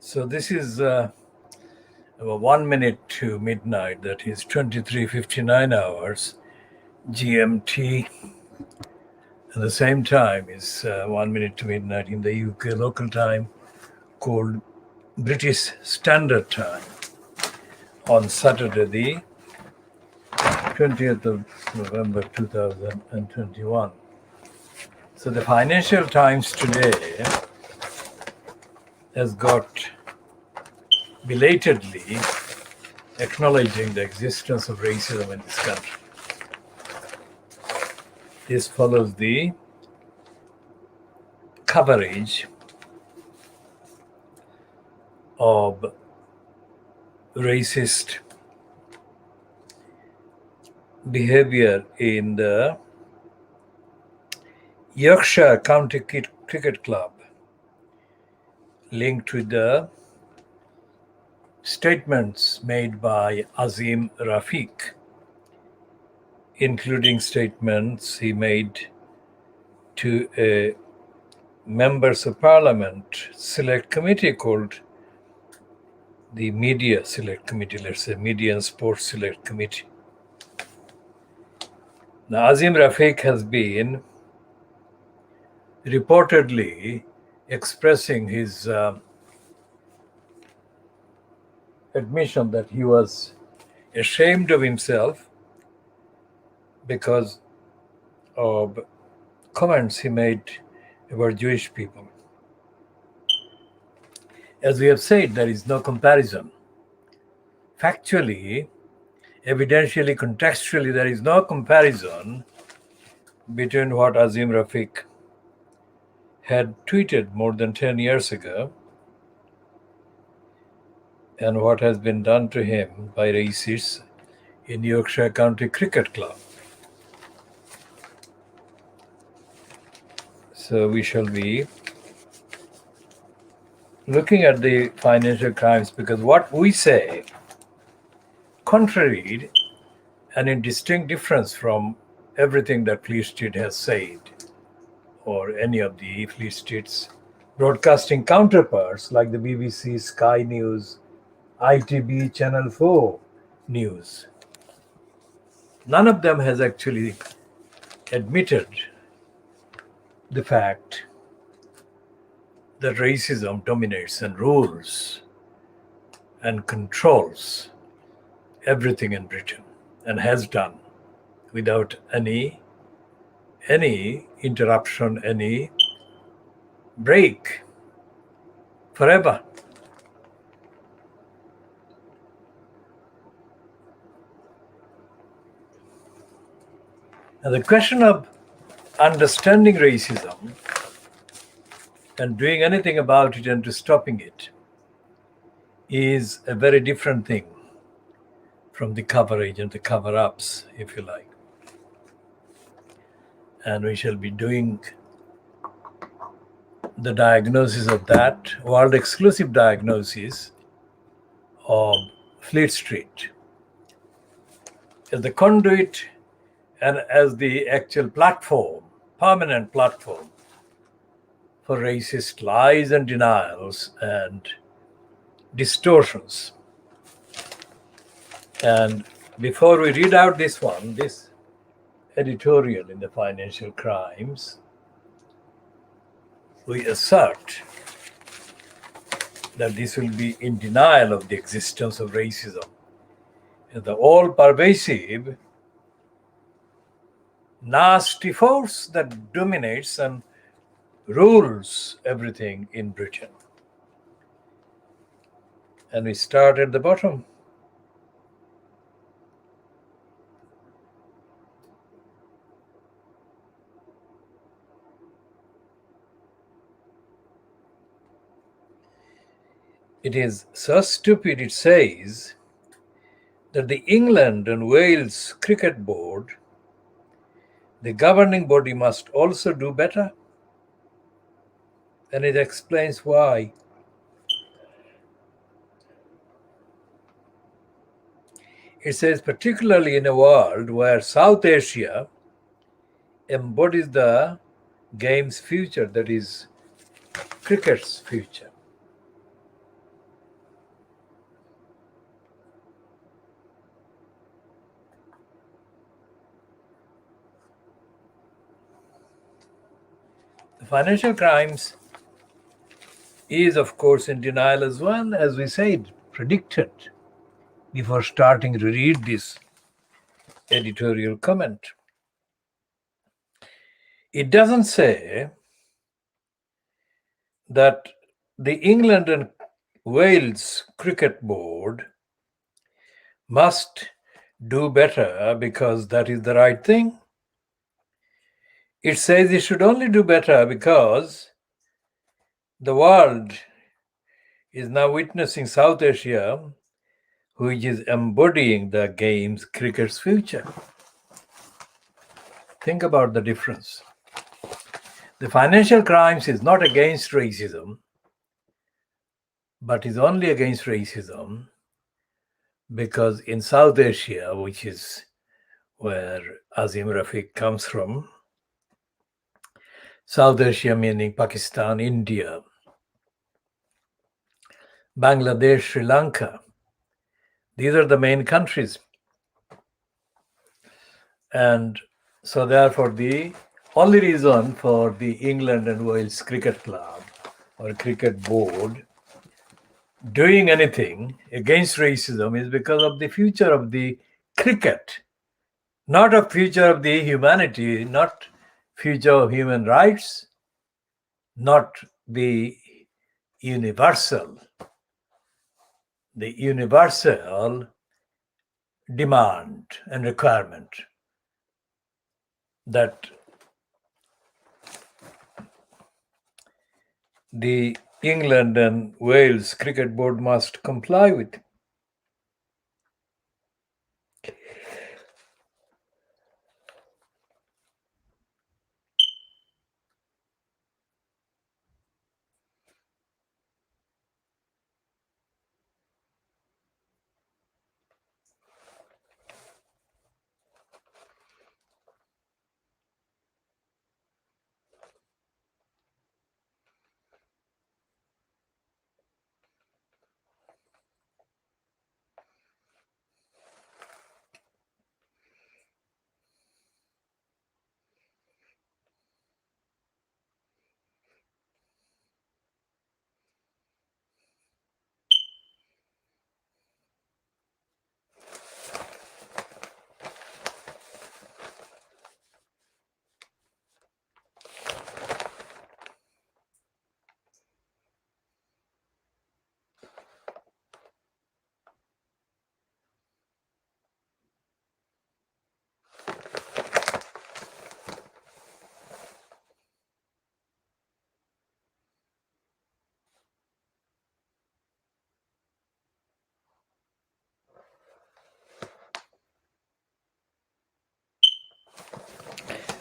So this is 1 minute to midnight, that is 23:59 hours GMT. At the same time is 1 minute to midnight in the UK local time, called British Standard Time, on Saturday the 20th of November 2021. So the Financial Times today has got belatedly acknowledging the existence of racism in this country. This follows the coverage of racist behavior in the Yorkshire County Cricket Club, linked with the statements made by Azim Rafiq, including statements he made to a members of parliament select committee called the Media Select Committee, let's say Media and Sports Select Committee. Now, Azim Rafiq has been reportedly expressing his admission that he was ashamed of himself because of comments he made about Jewish people. As we have said, there is no comparison. Factually, evidentially, contextually, there is no comparison between what Azim Rafiq had tweeted more than 10 years ago and what has been done to him by racists in Yorkshire County Cricket Club. So we shall be looking at the financial crimes, because what we say, contrary and in distinct difference from everything that Fleet Street has said, or any of the Fleet Street's broadcasting counterparts like the BBC, Sky News, ITV, Channel 4 News. None of them has actually admitted the fact that racism dominates and rules and controls everything in Britain, and has done without any interruption, any break, forever. Now, the question of understanding racism and doing anything about it and to stopping it is a very different thing from the coverage and the cover-ups, if you like. And we shall be doing the diagnosis of that, world exclusive diagnosis of Fleet Street as the conduit and as the actual platform, permanent platform for racist lies and denials and distortions. And before we read out this editorial in the Financial Crimes, we assert that this will be in denial of the existence of racism, the all-pervasive, nasty force that dominates and rules everything in Britain. And we start at the bottom. It is so stupid, it says, that the England and Wales Cricket Board, the governing body, must also do better. And it explains why. It says, particularly in a world where South Asia embodies the game's future, that is, cricket's future. Financial crimes is, of course, in denial as well, as we said, predicted before starting to read this editorial comment. It doesn't say that the England and Wales Cricket Board must do better because that is the right thing. It says it should only do better because the world is now witnessing South Asia, which is embodying the game's cricket's future. Think about the difference. The financial crimes is not against racism, but is only against racism because in South Asia, which is where Azim Rafiq comes from, South Asia meaning Pakistan, India, Bangladesh, Sri Lanka. These are the main countries. And so therefore the only reason for the England and Wales Cricket Club or Cricket Board doing anything against racism is because of the future of the cricket, not a future of the humanity, not future of human rights, not the universal demand and requirement that the England and Wales Cricket Board must comply with.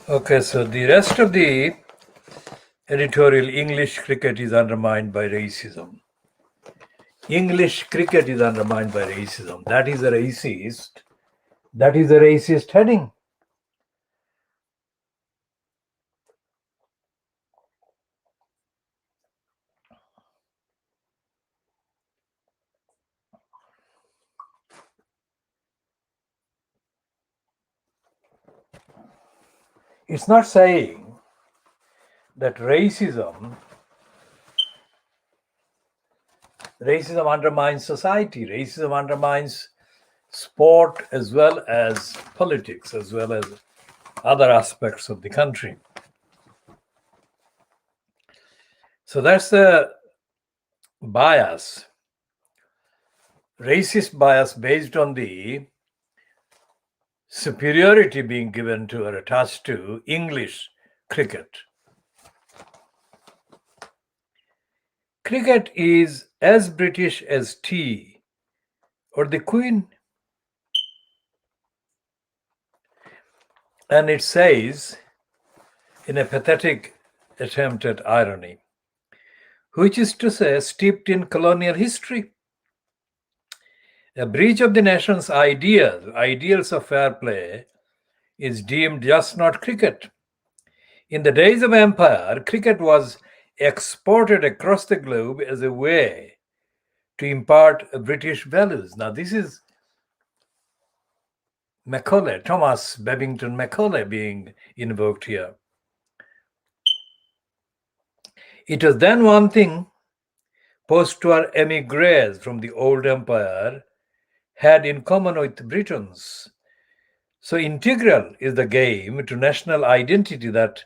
Okay, so the rest of the editorial, English cricket is undermined by racism. English cricket is undermined by racism. That is a racist. That is a racist heading. It's not saying that racism undermines society. Racism undermines sport as well as politics, as well as other aspects of the country. So that's the bias, racist bias based on the superiority being given to or attached to English cricket. Cricket is as British as tea or the Queen. And it says, in a pathetic attempt at irony, which is to say, steeped in colonial history, a breach of the nation's ideals of fair play, is deemed just not cricket. In the days of empire, cricket was exported across the globe as a way to impart British values. Now, this is Macaulay, Thomas Babington Macaulay being invoked here. It was then one thing post-war emigres from the old empire had in common with Britons. So integral is the game to national identity that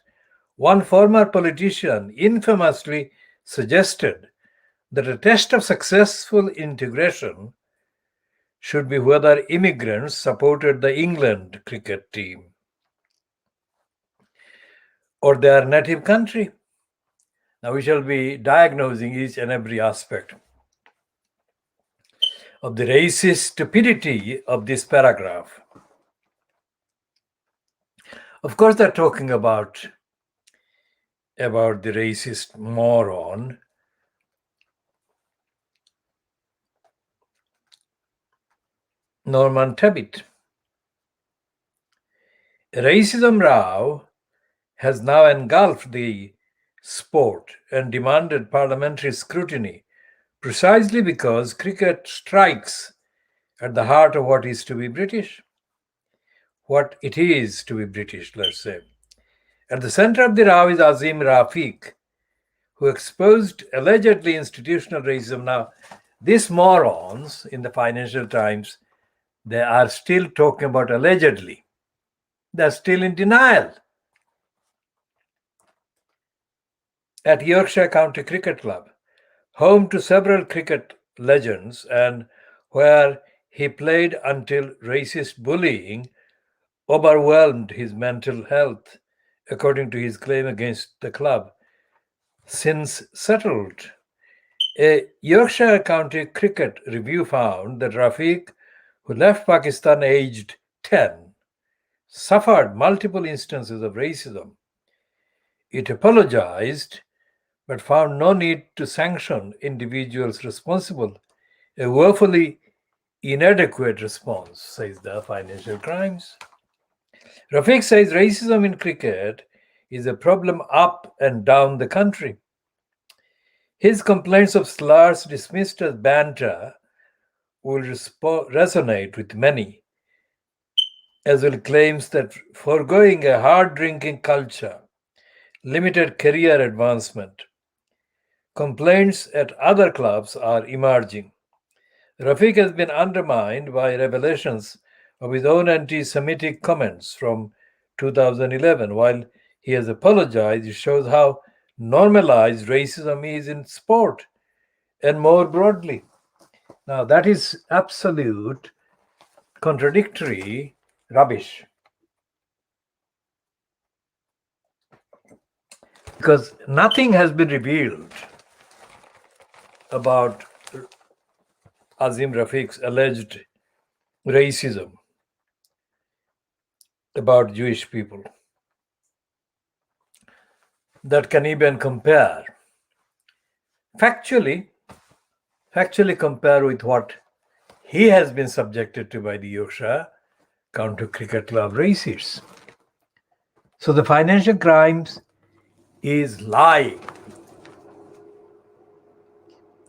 one former politician infamously suggested that a test of successful integration should be whether immigrants supported the England cricket team or their native country. Now we shall be diagnosing each and every aspect of the racist stupidity of this paragraph. Of course, they're talking about the racist moron Norman Tebbit. Racism row has now engulfed the sport and demanded parliamentary scrutiny precisely because cricket strikes at the heart of what is to be British. What it is to be British, let's say. At the center of the row is Azim Rafiq, who exposed allegedly institutional racism. Now, these morons in the Financial Times, they are still talking about allegedly. They're still in denial. At Yorkshire County Cricket Club, home to several cricket legends and where he played until racist bullying overwhelmed his mental health, according to his claim against the club. Since settled, a Yorkshire County Cricket review found that Rafiq, who left Pakistan aged 10, suffered multiple instances of racism. It apologized but found no need to sanction individuals responsible. A woefully inadequate response, says the Financial Times. Rafiq says racism in cricket is a problem up and down the country. His complaints of slurs dismissed as banter will resonate with many, as will claims that foregoing a hard drinking culture limited career advancement. Complaints at other clubs are emerging. Rafiq has been undermined by revelations of his own anti-Semitic comments from 2011. While he has apologized, it shows how normalized racism is in sport and more broadly. Now, that is absolute contradictory rubbish. Because nothing has been revealed about Azim Rafiq's alleged racism about Jewish people that can even compare, factually compare with what he has been subjected to by the Yorkshire County Cricket Club racists. So the financial crimes is lying.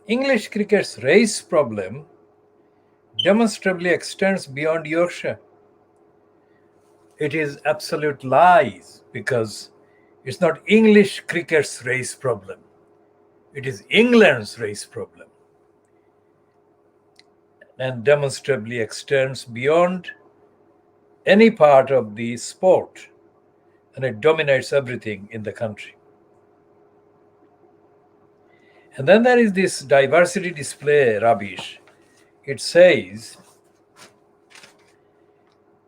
English cricket's race problem demonstrably extends beyond Yorkshire. It is absolute lies because it's not English cricket's race problem. It is England's race problem and demonstrably extends beyond any part of the sport and it dominates everything in the country. And then there is this diversity display rubbish. It says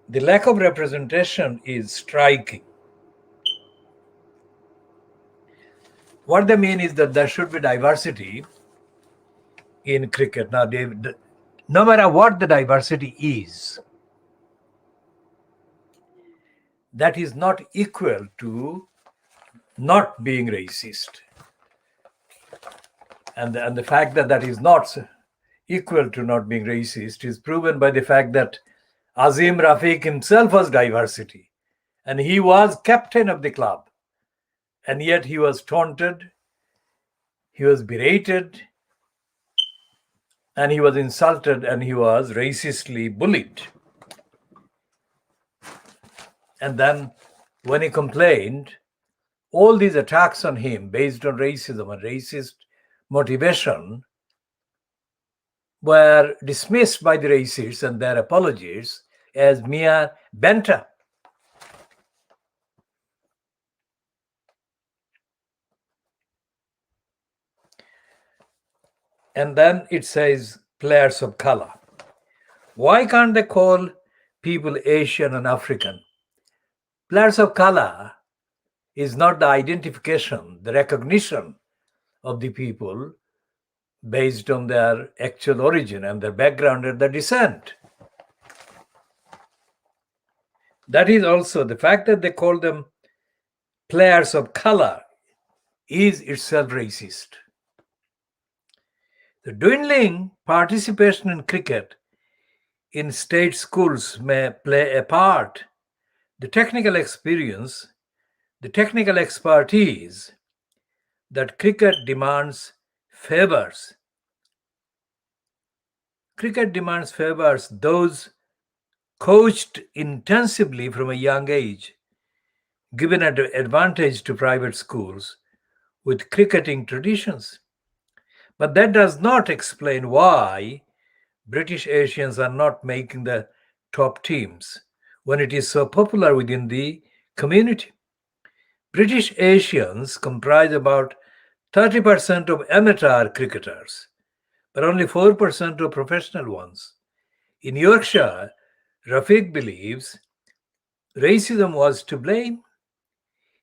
the lack of representation is striking. What they mean is that there should be diversity in cricket. Now, no matter what the diversity is, that is not equal to not being racist. And the fact that that is not equal to not being racist is proven by the fact that Azim Rafiq himself was diversity. And he was captain of the club. And yet he was taunted, he was berated, and he was insulted, and he was racistly bullied. And then when he complained, all these attacks on him based on racism and racist motivation were dismissed by the racists and their apologists as mere banter. And then it says players of color. Why can't they call people Asian and African? Players of color is not the identification, the recognition of the people based on their actual origin and their background and their descent. That is also the fact that they call them players of color is itself racist. The dwindling participation in cricket in state schools may play a part. The technical experience, the technical expertise that cricket demands favors. Cricket demands favors those coached intensively from a young age, given an advantage to private schools with cricketing traditions. But that does not explain why British Asians are not making the top teams when it is so popular within the community. British Asians comprise about 30% of amateur cricketers, but only 4% of professional ones. In Yorkshire, Rafiq believes racism was to blame.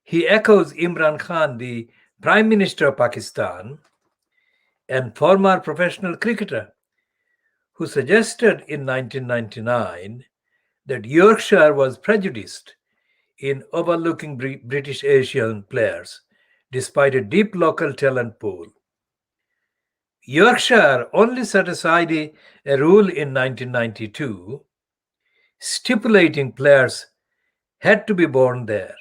He echoes Imran Khan, the Prime Minister of Pakistan and former professional cricketer, who suggested in 1999 that Yorkshire was prejudiced in overlooking British Asian players despite a deep local talent pool. Yorkshire only set aside a rule in 1992 stipulating players had to be born there.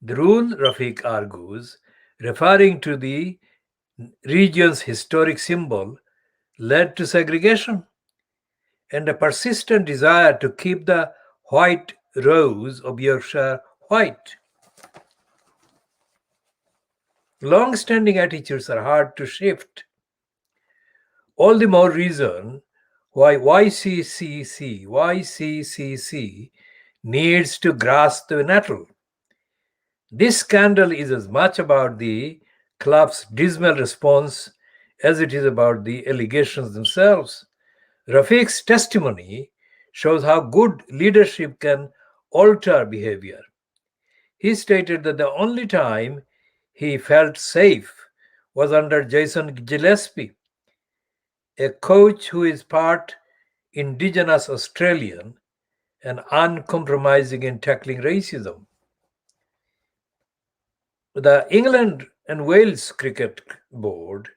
The rule, Rafiq argues, referring to the region's historic symbol, led to segregation and a persistent desire to keep the white rose of Yorkshire white. Long-standing attitudes are hard to shift. All the more reason why YCCC needs to grasp the nettle. This scandal is as much about the club's dismal response as it is about the allegations themselves. Rafiq's testimony shows how good leadership can alter behavior. He stated that the only time he felt safe was under Jason Gillespie, a coach who is part indigenous Australian and uncompromising in tackling racism. The England and Wales Cricket Board,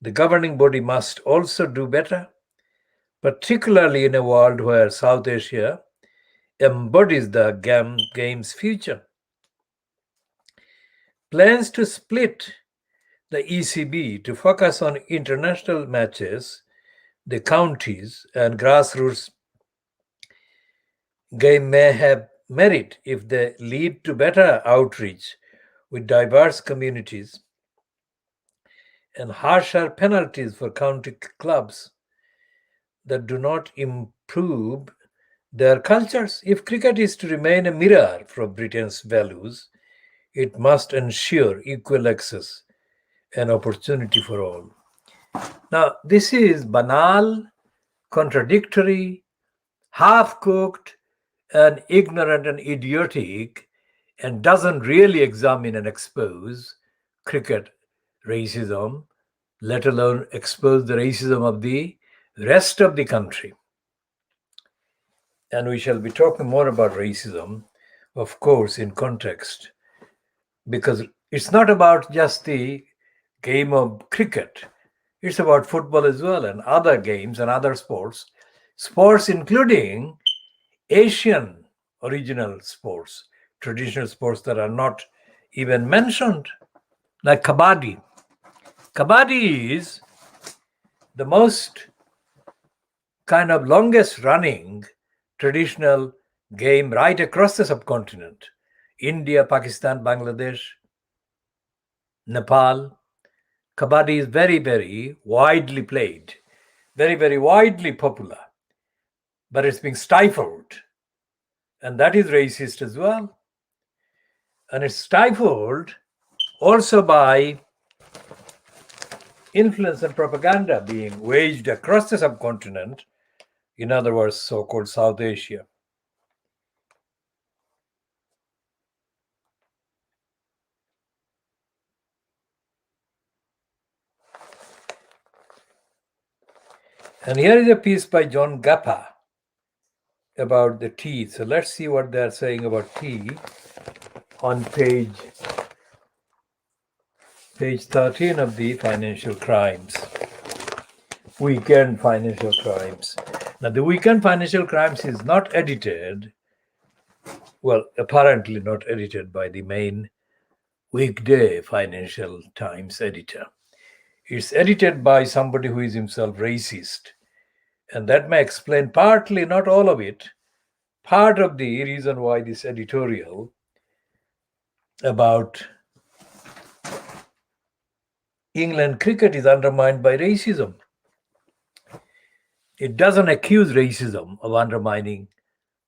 the governing body, must also do better, particularly in a world where South Asia embodies the game's future. Plans to split the ECB to focus on international matches, the counties, and grassroots game may have merit if they lead to better outreach with diverse communities and harsher penalties for county clubs that do not improve their cultures. If cricket is to remain a mirror for Britain's values, it must ensure equal access and opportunity for all. Now, this is banal, contradictory, half-cooked, and ignorant and idiotic, and doesn't really examine and expose cricket racism, let alone expose the racism of the rest of the country. And we shall be talking more about racism, of course, in context, because it's not about just the game of cricket. It's about football as well and other games and other sports including Asian original sports, traditional sports that are not even mentioned, like kabaddi. Kabaddi is the most kind of longest running traditional game right across the subcontinent. India, Pakistan, Bangladesh, Nepal, Kabaddi is very, very widely played, very, very widely popular, but it's being stifled. And that is racist as well. And it's stifled also by influence and propaganda being waged across the subcontinent, in other words, so-called South Asia. And here is a piece by John Gappa about the tea. So let's see what they're saying about tea on page 13 of the Financial Crimes. Weekend Financial Crimes. Now, the Weekend Financial Crimes is not edited, well, apparently not edited by the main weekday Financial Times editor. It's edited by somebody who is himself racist. And that may explain partly, not all of it, part of the reason why this editorial about England cricket is undermined by racism. It doesn't accuse racism of undermining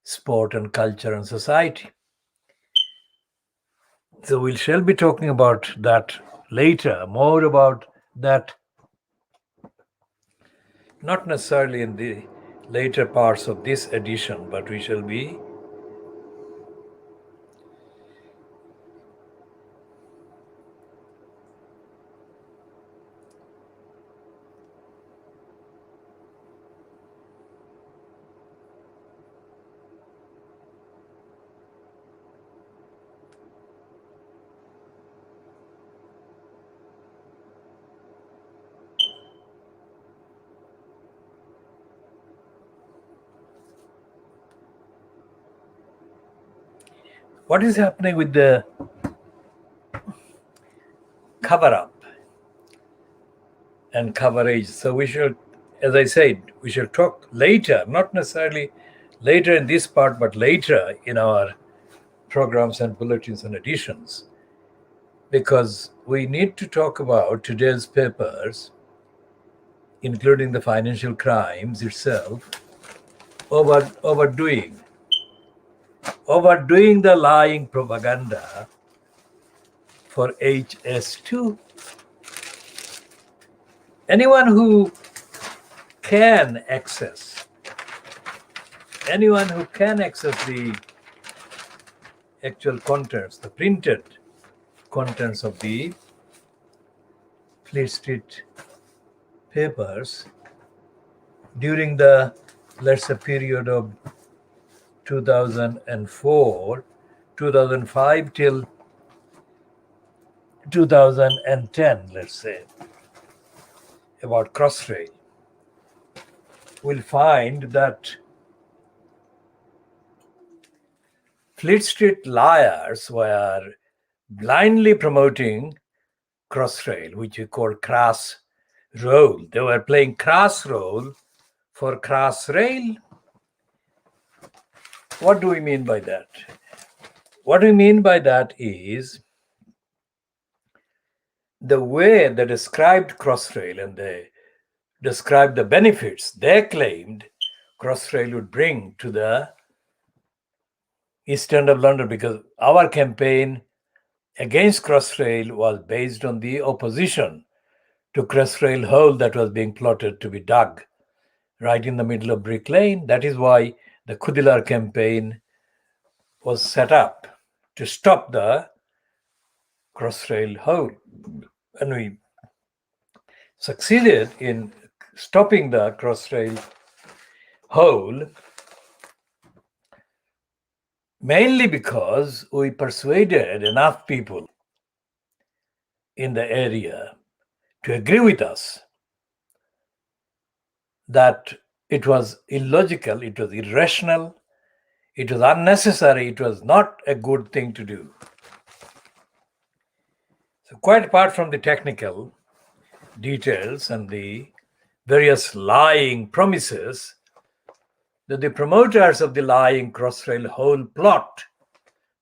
sport and culture and society. So we shall be talking about that later, more about that, not necessarily in the later parts of this edition, but we shall be what is happening with the cover-up and coverage. So we shall, as I said, we shall talk later, not necessarily later in this part, but later in our programs and bulletins and editions, because we need to talk about today's papers, including the Financial Crimes itself, overdoing the lying propaganda for HS2. Anyone who can access the actual contents, the printed contents of the Fleet Street papers during the, let's say, period of 2004, 2005 till 2010, let's say, about Crossrail, we'll find that Fleet Street liars were blindly promoting Crossrail, which we call crass roll. They were playing crass roll for crass rail. What do we mean by that? What we mean by that is the way they described Crossrail, and they described the benefits they claimed Crossrail would bring to the East End of London, because our campaign against Crossrail was based on the opposition to Crossrail hole that was being plotted to be dug right in the middle of Brick Lane. That is why the KhoodeelaarTV campaign was set up, to stop the Crossrail hole. And we succeeded in stopping the Crossrail hole, mainly because we persuaded enough people in the area to agree with us that it was illogical, it was irrational, it was unnecessary, it was not a good thing to do. So quite apart from the technical details and the various lying promises that the promoters of the lying Crossrail hole plot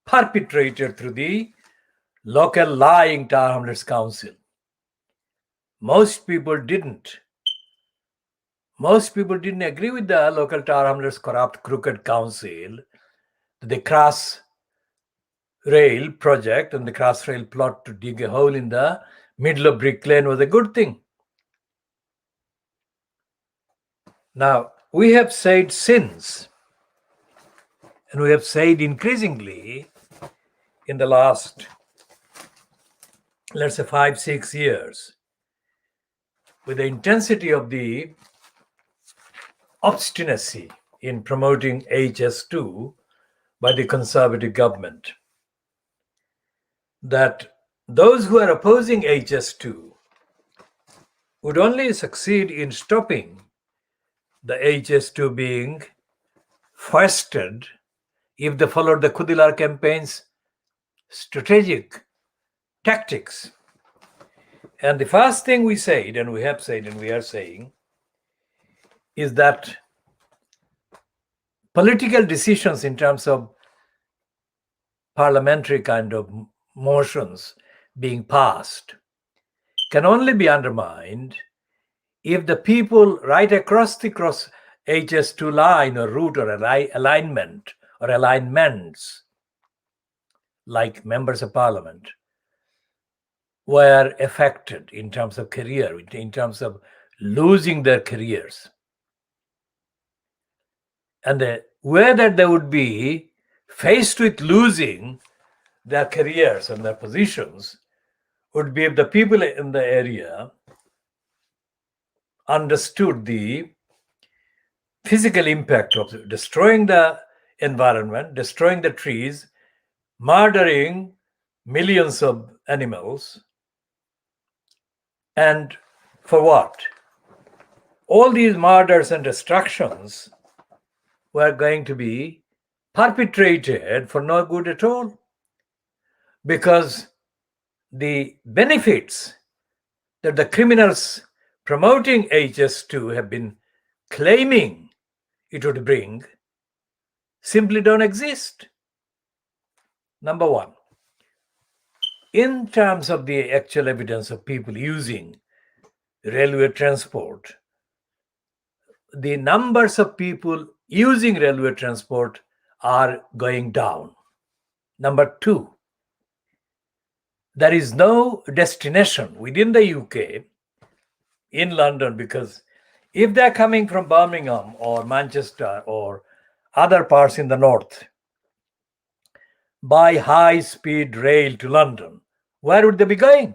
perpetrated through the local lying Tower Hamlets Council. Most people didn't agree with the local Tower Hamlets corrupt, crooked council. The cross rail project and the cross rail plot to dig a hole in the middle of Brick Lane was a good thing. Now, we have said since, and we have said increasingly in the last, let's say, 5-6 years, with the intensity of the obstinacy in promoting HS2 by the conservative government, that those who are opposing HS2 would only succeed in stopping the HS2 being foisted if they followed the Khoodeelaar campaign's strategic tactics. And the first thing we said, and we have said, and we are saying, is that political decisions in terms of parliamentary kind of motions being passed can only be undermined if the people right across the HS2 line or route or alignment or alignments, like members of parliament, were affected in terms of career, in terms of losing their careers. And the way that they would be faced with losing their careers and their positions would be if the people in the area understood the physical impact of destroying the environment, destroying the trees, murdering millions of animals. And for what? All these murders and destructions were going to be perpetrated for no good at all, because the benefits that the criminals promoting HS2 have been claiming it would bring simply don't exist. Number one, in terms of the actual evidence of people using railway transport, the numbers of people using railway transport are going down. Number two, there is no destination within the UK in London, because if they're coming from Birmingham or Manchester or other parts in the north by high-speed rail to London, where would they be going?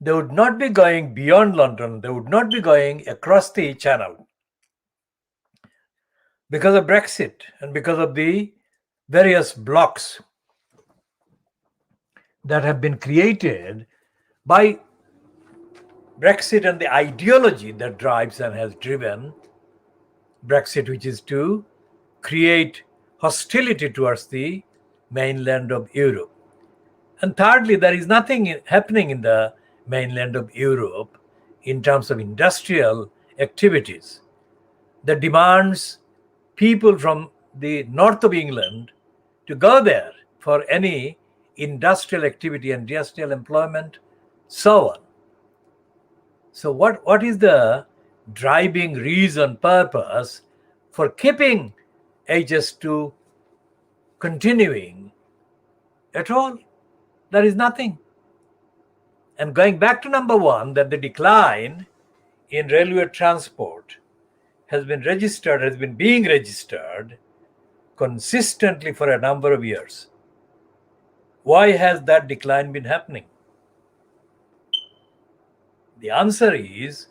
They would not be going beyond London. They would not be going across the channel because of Brexit and because of the various blocks that have been created by Brexit and the ideology that drives and has driven Brexit, which is to create hostility towards the mainland of Europe. And thirdly, there is nothing happening in the mainland of Europe in terms of industrial activities that demands people from the north of England to go there for any industrial activity, industrial employment, so on. So what is the driving reason, purpose for keeping HS2 continuing at all? There is nothing. And going back to number one, that the decline in railway transport has been being registered consistently for a number of years. Why has that decline been happening? The answer is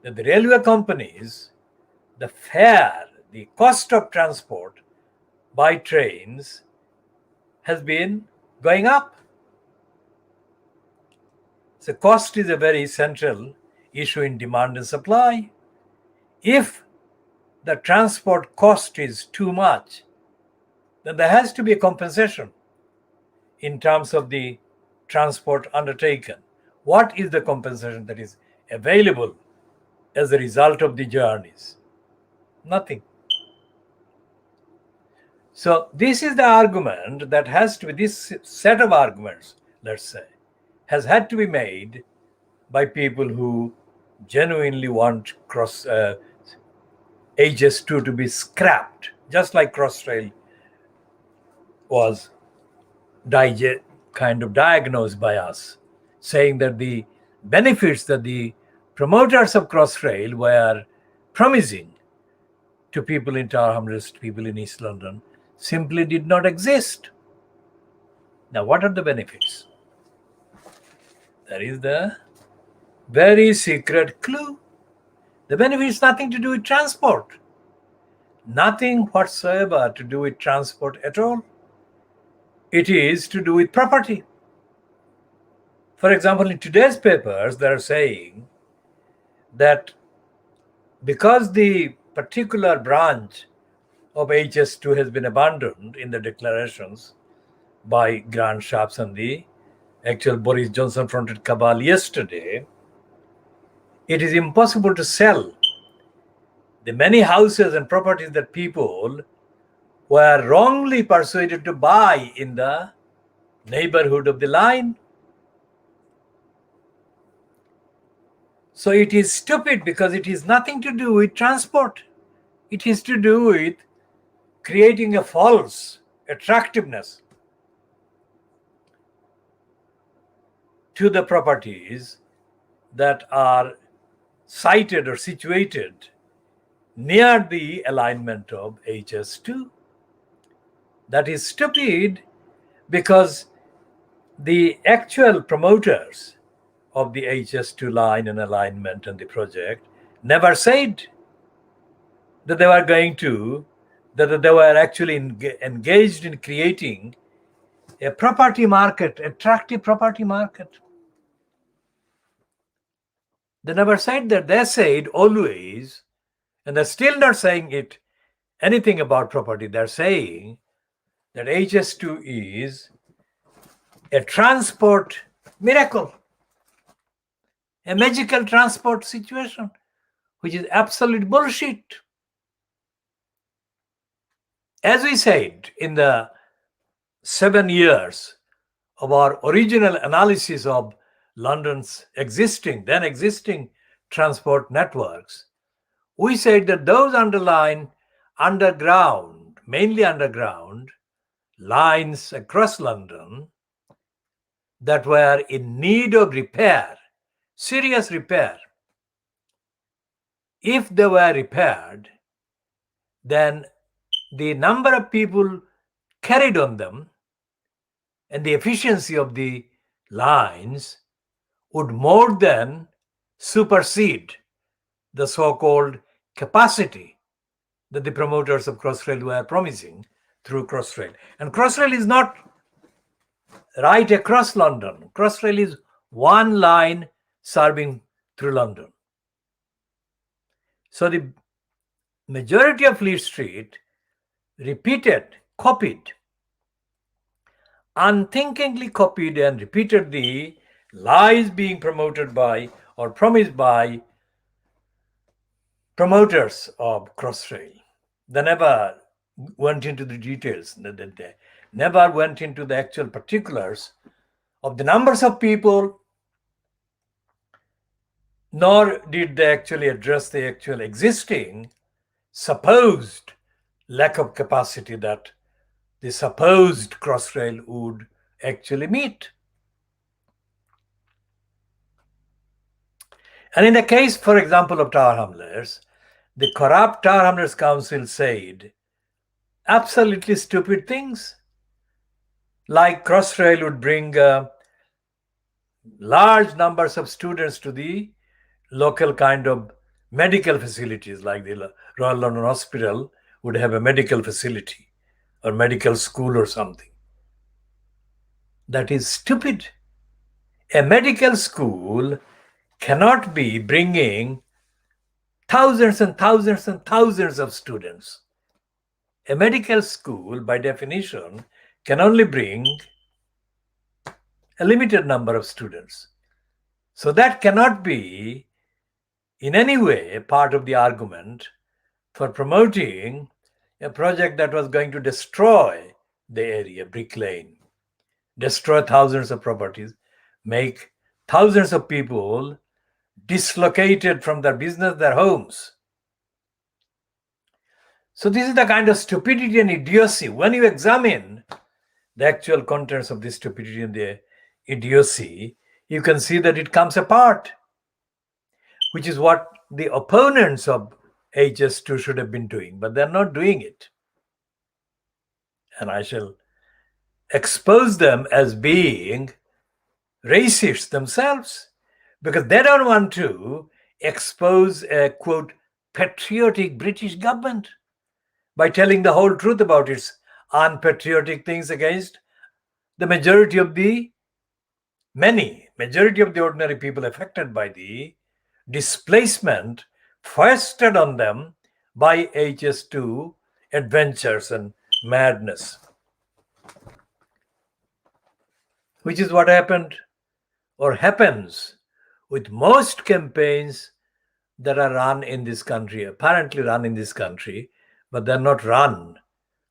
that the railway companies, the fare, the cost of transport by trains has been going up. So cost is a very central issue in demand and supply. If the transport cost is too much, then there has to be a compensation in terms of the transport undertaken. What is the compensation that is available as a result of the journeys? Nothing. So this is the argument that has to be, this set of arguments, let's say, has had to be made by people who genuinely want HS2 to be scrapped, just like Crossrail was kind of diagnosed by us, saying that the benefits that the promoters of Crossrail were promising to people in Tower Hamlets, people in East London, simply did not exist. Now, what are the benefits? That is the very secret clue. The benefit is nothing to do with transport. Nothing whatsoever to do with transport at all. It is to do with property. For example, in today's papers, they are saying that because the particular branch of HS2 has been abandoned in the declarations by Grant Shapps and the actual Boris Johnson fronted cabal yesterday, it is impossible to sell the many houses and properties that people were wrongly persuaded to buy in the neighborhood of the line. So it is stupid because it is nothing to do with transport. It is to do with creating a false attractiveness to the properties that are sited or situated near the alignment of HS2. That is stupid because the actual promoters of the HS2 line and alignment and the project never said that they were going to, that they were actually engaged in creating a property market, attractive property market. They never said that. They said always, and they're still not saying it anything about property. They're saying that HS2 is a transport miracle, a magical transport situation, which is absolute bullshit. As we said in the 7 years of our original analysis of London's then existing transport networks, we said that those mainly underground lines across London that were in need of repair, serious repair, if they were repaired, then the number of people carried on them and the efficiency of the lines would more than supersede the so-called capacity that the promoters of Crossrail were promising through Crossrail. And Crossrail is not right across London. Crossrail is one line serving through London. So the majority of Fleet Street unthinkingly copied and repeated the lies being promoted by or promised by promoters of Crossrail. They never went into the details. They never went into the actual particulars of the numbers of people, nor did they actually address the actual existing supposed lack of capacity that the supposed Crossrail would actually meet. And in the case, for example, of Tower Hamlets, the corrupt Tower Hamlets Council said absolutely stupid things, like Crossrail would bring large numbers of students to the local kind of medical facilities, like the Royal London Hospital would have a medical facility or medical school or something. That is stupid. A medical school cannot be bringing thousands and thousands and thousands of students. A medical school, by definition, can only bring a limited number of students. So that cannot be in any way part of the argument for promoting a project that was going to destroy the area, Brick Lane, destroy thousands of properties, make thousands of people dislocated from their business, their homes. So this is the kind of stupidity and idiocy. When you examine the actual contents of this stupidity and the idiocy, you can see that it comes apart, which is what the opponents of HS2 should have been doing, but they're not doing it. And I shall expose them as being racists themselves, because they don't want to expose a, quote, patriotic British government by telling the whole truth about its unpatriotic things against the majority of the ordinary people affected by the displacement foisted on them by HS2 adventures and madness, which is what happened or happens with most campaigns that are run in this country, apparently run in this country, but they're not run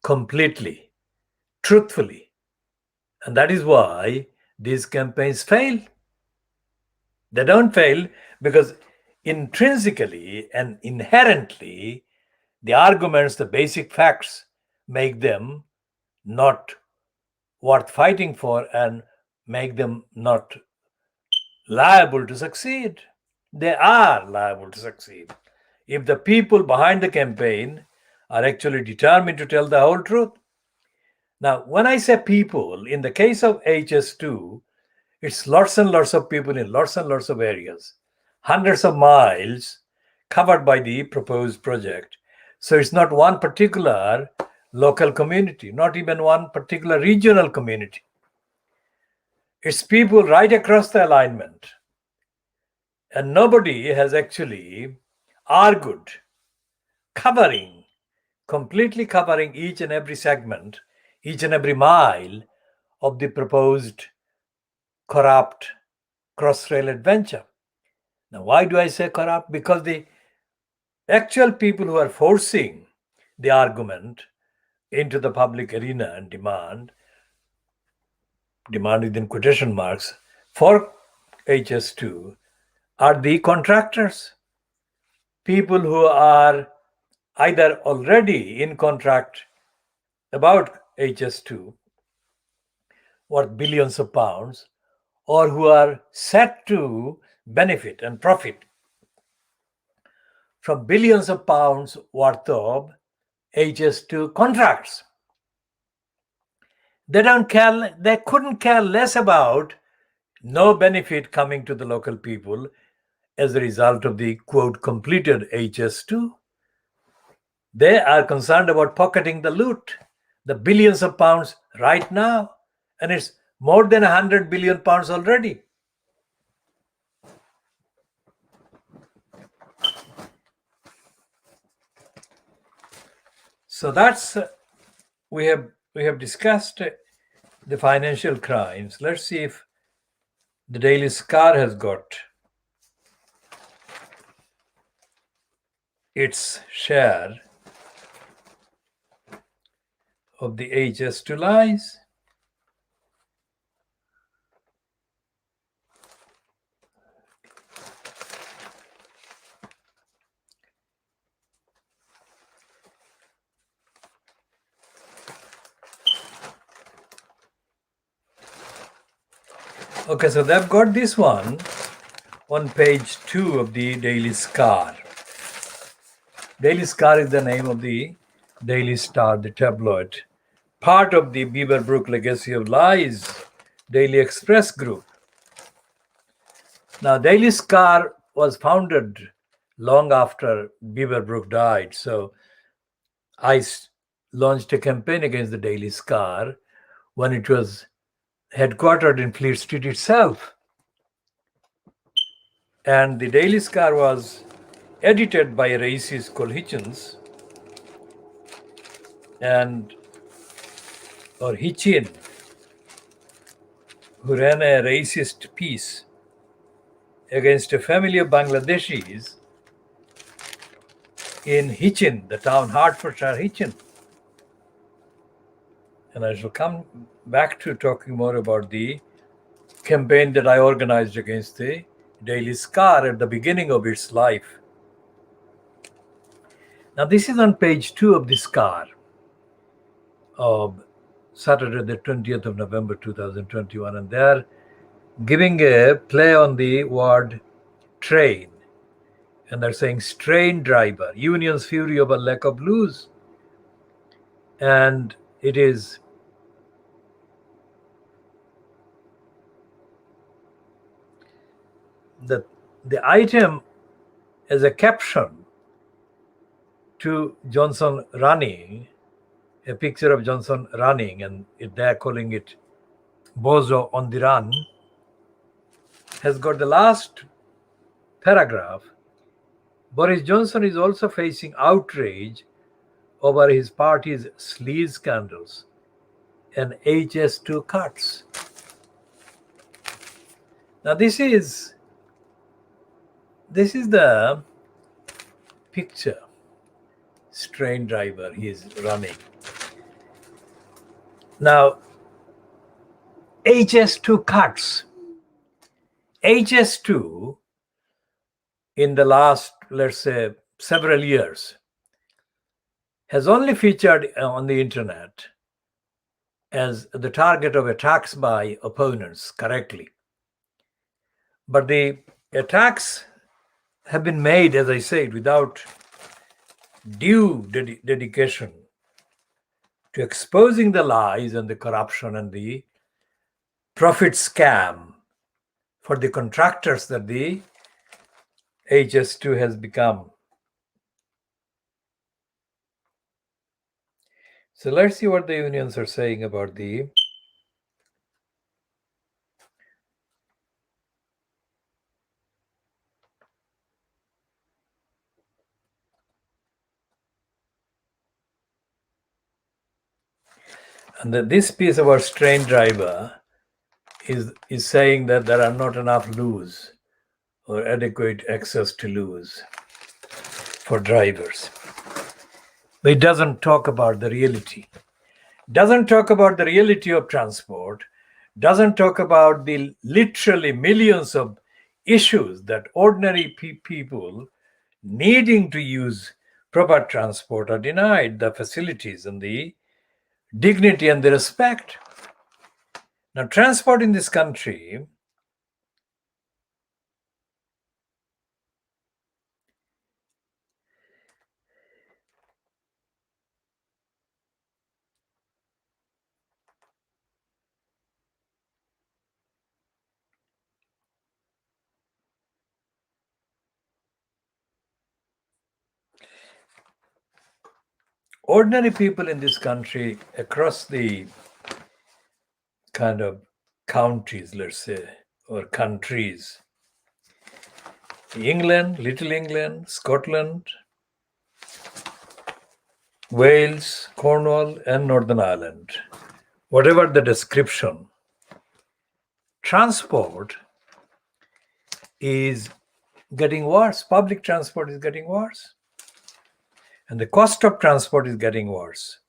completely, truthfully. And that is why these campaigns fail. They don't fail because intrinsically and inherently, the arguments, the basic facts, make them not worth fighting for and make them not liable to succeed. They are liable to succeed if the people behind the campaign are actually determined to tell the whole truth. Now, when I say people, in the case of HS2, it's lots and lots of people in lots and lots of areas, hundreds of miles covered by the proposed project. So it's not one particular local community, not even one particular regional community. It's people right across the alignment. And nobody has actually argued, completely covering each and every segment, each and every mile of the proposed corrupt cross-rail adventure. Now, why do I say corrupt? Because the actual people who are forcing the argument into the public arena and demand within quotation marks for HS2 are the contractors, people who are either already in contract about HS2 worth billions of pounds, or who are set to benefit and profit from billions of pounds worth of HS2 contracts. They couldn't care less about no benefit coming to the local people as a result of the, quote, completed HS2. They are concerned about pocketing the loot, the billions of pounds right now, and it's more than 100 billion pounds already. So that's we have discussed the financial crimes. Let's see if the Daily Star has got its share of the HS2 lies. Okay, so they've got this one on page 2 of the Daily Star. Daily Star is the name of the Daily Star, the tabloid, part of the Beaverbrook Legacy of Lies Daily Express group. Now, Daily Star was founded long after Beaverbrook died. So I launched a campaign against the Daily Star when it was headquartered in Fleet Street itself. And the Daily Star was edited by a racist called Hitchens, or Hitchin, who ran a racist piece against a family of Bangladeshis in Hitchin, the town Hertfordshire Hitchin. And I shall come back to talking more about the campaign that I organized against the Daily Scar at the beginning of its life. Now, this is on page 2 of the Scar of Saturday, the 20th of November 2021, and they are giving a play on the word train. And they're saying strain driver, union's fury over lack of blues. And it is the item as a caption to Johnson running, a picture of Johnson running, and they're calling it Bozo on the run, has got the last paragraph. Boris Johnson is also facing outrage over his party's sleaze scandals and HS2 cuts. Now this is the picture. Strain driver, he is running. Now, HS2 cuts. HS2 in the last, let's say, several years has only featured on the internet as the target of attacks by opponents correctly. But the attacks have been made, as I said, without due dedication to exposing the lies and the corruption and the profit scam for the contractors that the HS2 has become. So let's see what the unions are saying about the and this piece about strain driver is saying that there are not enough loos or adequate access to loos for drivers. But it doesn't talk about the reality. Doesn't talk about the reality of transport, doesn't talk about the literally millions of issues that ordinary people needing to use proper transport are denied the facilities and the dignity and the respect. Now, transport in this country ordinary people in this country across the kind of counties, let's say, or countries, England, Little England, Scotland, Wales, Cornwall, and Northern Ireland, whatever the description, transport is getting worse. Public transport is getting worse. And the cost of transport is getting worse.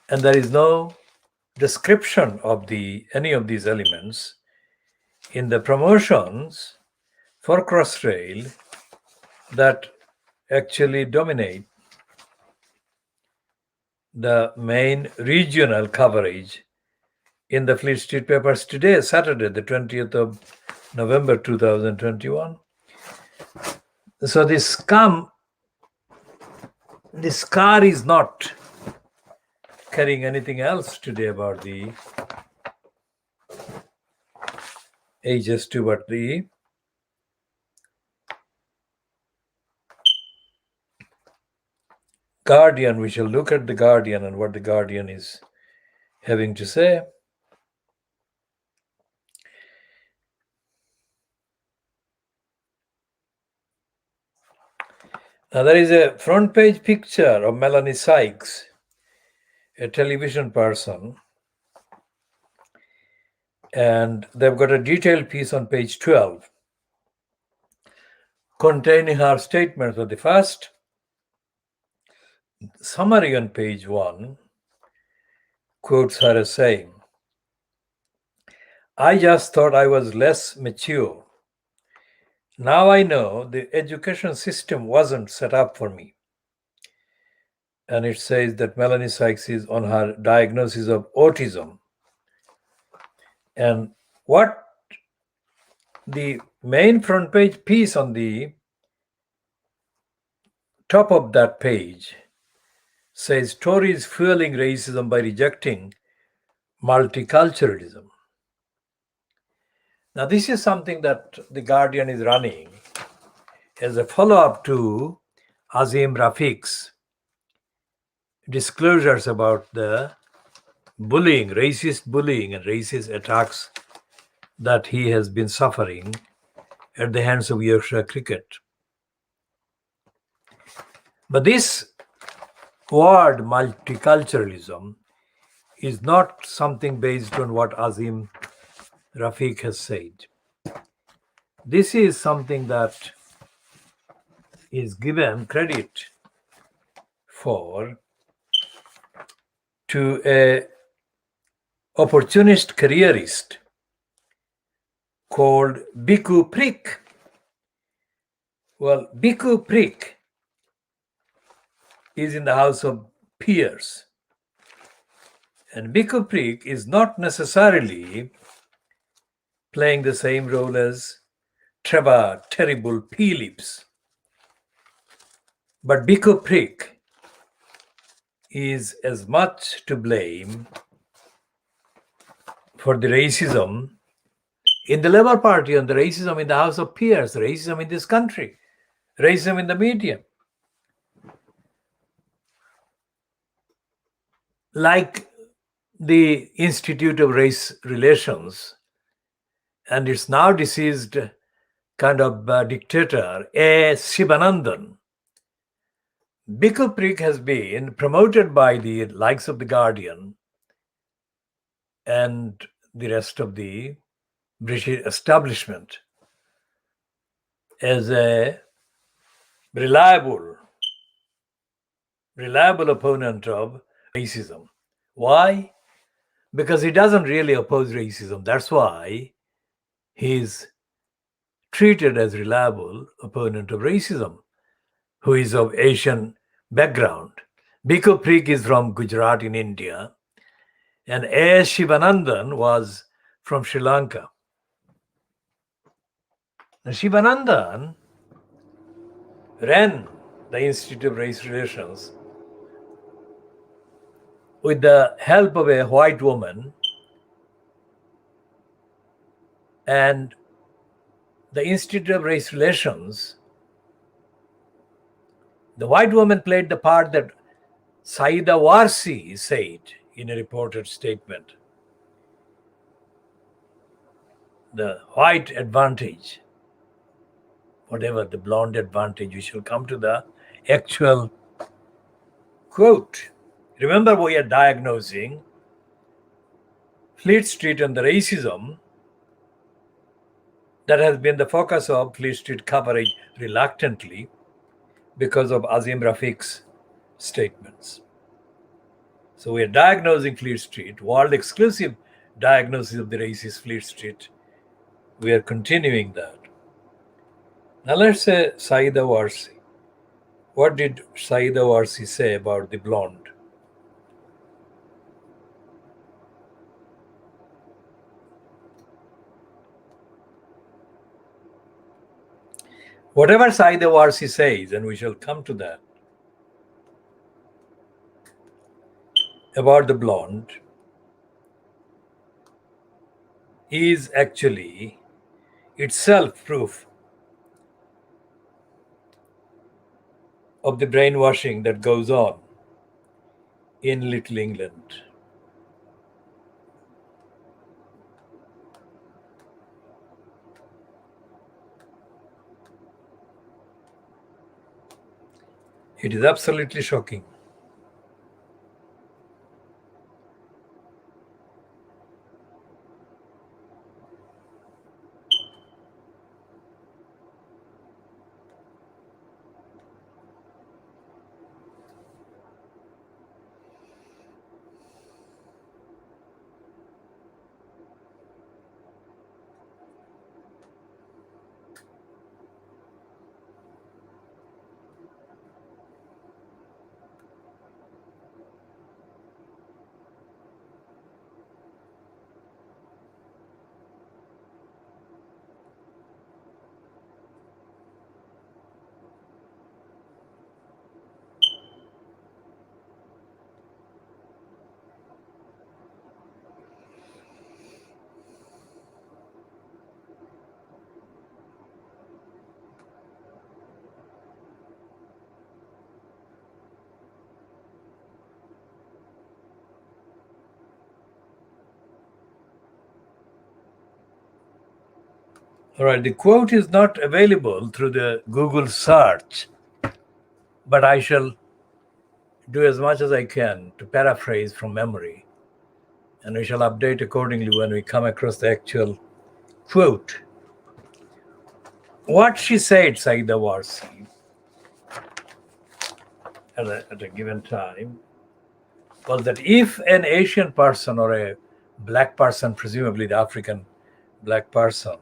And there is no description of any of these elements in the promotions for Crossrail that actually dominate the main regional coverage in the Fleet Street papers today, Saturday, the 20th of November 2021. So this car is not carrying anything else today about the HS2, but the Guardian. We shall look at the Guardian and what the Guardian is having to say. Now there is a front page picture of Melanie Sykes, a television person, and they've got a detailed piece on page 12 containing her statements. Of the first summary on page 1 quotes her as saying, "I just thought I was less mature. Now I know the education system wasn't set up for me." And it says that Melanie Sykes is on her diagnosis of autism. And what the main front page piece on the top of that page says, Tories fueling racism by rejecting multiculturalism. Now, this is something that The Guardian is running as a follow-up to Azim Rafiq's disclosures about the bullying, racist bullying and racist attacks that he has been suffering at the hands of Yorkshire cricket. But this word multiculturalism is not something based on what Azim Rafiq has said. This is something that is given credit for to a opportunist careerist called Bhikkhu Prik. Well, Bhikkhu Prik is in the House of Peers. And Bhikkhu Prik is not necessarily playing the same role as Trevor Terrible Phillips. But Bhikkhu Prik is as much to blame for the racism in the Labour Party and the racism in the House of Peers, racism in this country, racism in the media. Like the Institute of Race Relations and its now deceased kind of dictator, A. Shivanandan, Bhikkhu Prik has been promoted by the likes of The Guardian and the rest of the British establishment as a reliable opponent of racism. Why? Because he doesn't really oppose racism. That's why he's treated as reliable opponent of racism, who is of Asian background. Bhikkhu Prik is from Gujarat in India, and A. Shivanandan was from Sri Lanka. Now, Shivanandan ran the Institute of Race Relations with the help of a white woman, and the Institute of Race Relations, the white woman played the part that Saida Warsi said in a reported statement. The white advantage, whatever the blonde advantage, we shall come to the actual quote. Remember, we are diagnosing Fleet Street and the racism that has been the focus of Fleet Street coverage reluctantly because of Azim Rafiq's statements. So we are diagnosing Fleet Street, world exclusive diagnosis of the racist Fleet Street. We are continuing that. Now let's say Saida Warsi. What did Saida Warsi say about the blonde? Whatever Saida Warsi says, and we shall come to that, about the blonde, is actually itself proof of the brainwashing that goes on in Little England. It is absolutely shocking. All right, the quote is not available through the Google search, but I shall do as much as I can to paraphrase from memory, and we shall update accordingly when we come across the actual quote. What she said, Saida Warsi, at a given time, was that if an Asian person or a black person, presumably the African black person,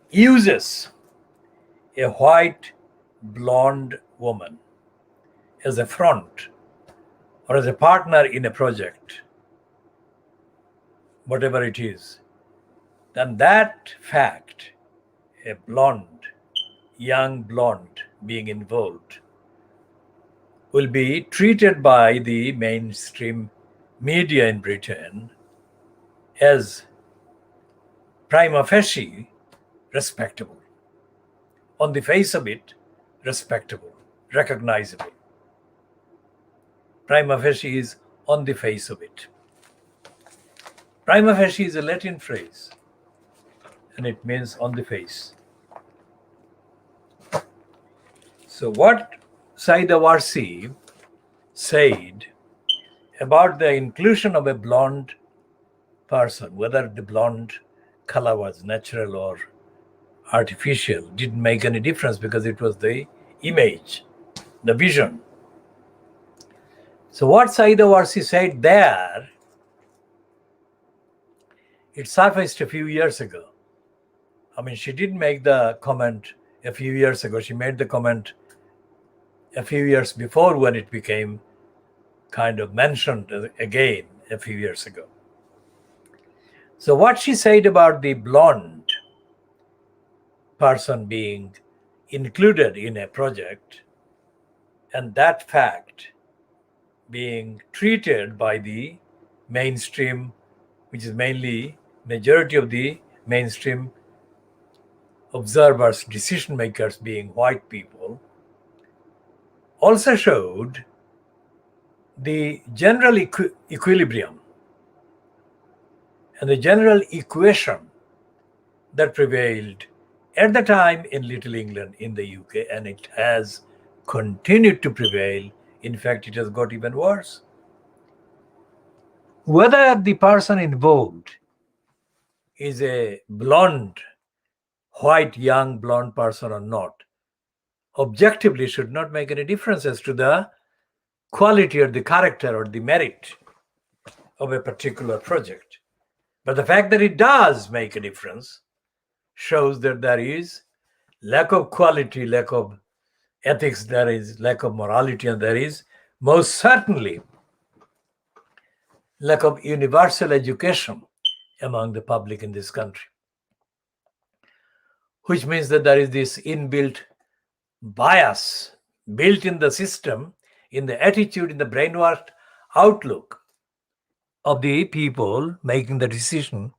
uses a white blonde woman as a front or as a partner in a project, whatever it is, then that fact, a blonde, young blonde being involved, will be treated by the mainstream media in Britain as prima facie respectable. On the face of it, respectable, recognizable. Prima facie is on the face of it. Prima facie is a Latin phrase, and it means on the face. So what Saida Warsi said about the inclusion of a blonde person, whether the blonde color was natural or artificial, didn't make any difference because it was the image, the vision. So what Saida Warsi said there, it surfaced a few years ago. I mean, she didn't make the comment a few years ago. She made the comment a few years before when it became kind of mentioned again a few years ago. So what she said about the blonde person being included in a project and that fact being treated by the mainstream, which is mainly majority of the mainstream observers, decision makers being white people, also showed the general equilibrium and the general equation that prevailed at the time in Little England in the UK, and it has continued to prevail. In fact, it has got even worse. Whether the person involved is a blonde, white, young blonde person or not, objectively should not make any difference as to the quality or the character or the merit of a particular project. But the fact that it does make a difference shows that there is lack of quality, lack of ethics, there is lack of morality, and there is most certainly lack of universal education among the public in this country, which means that there is this inbuilt bias built in the system, in the attitude, in the brainwashed outlook of the people making the decision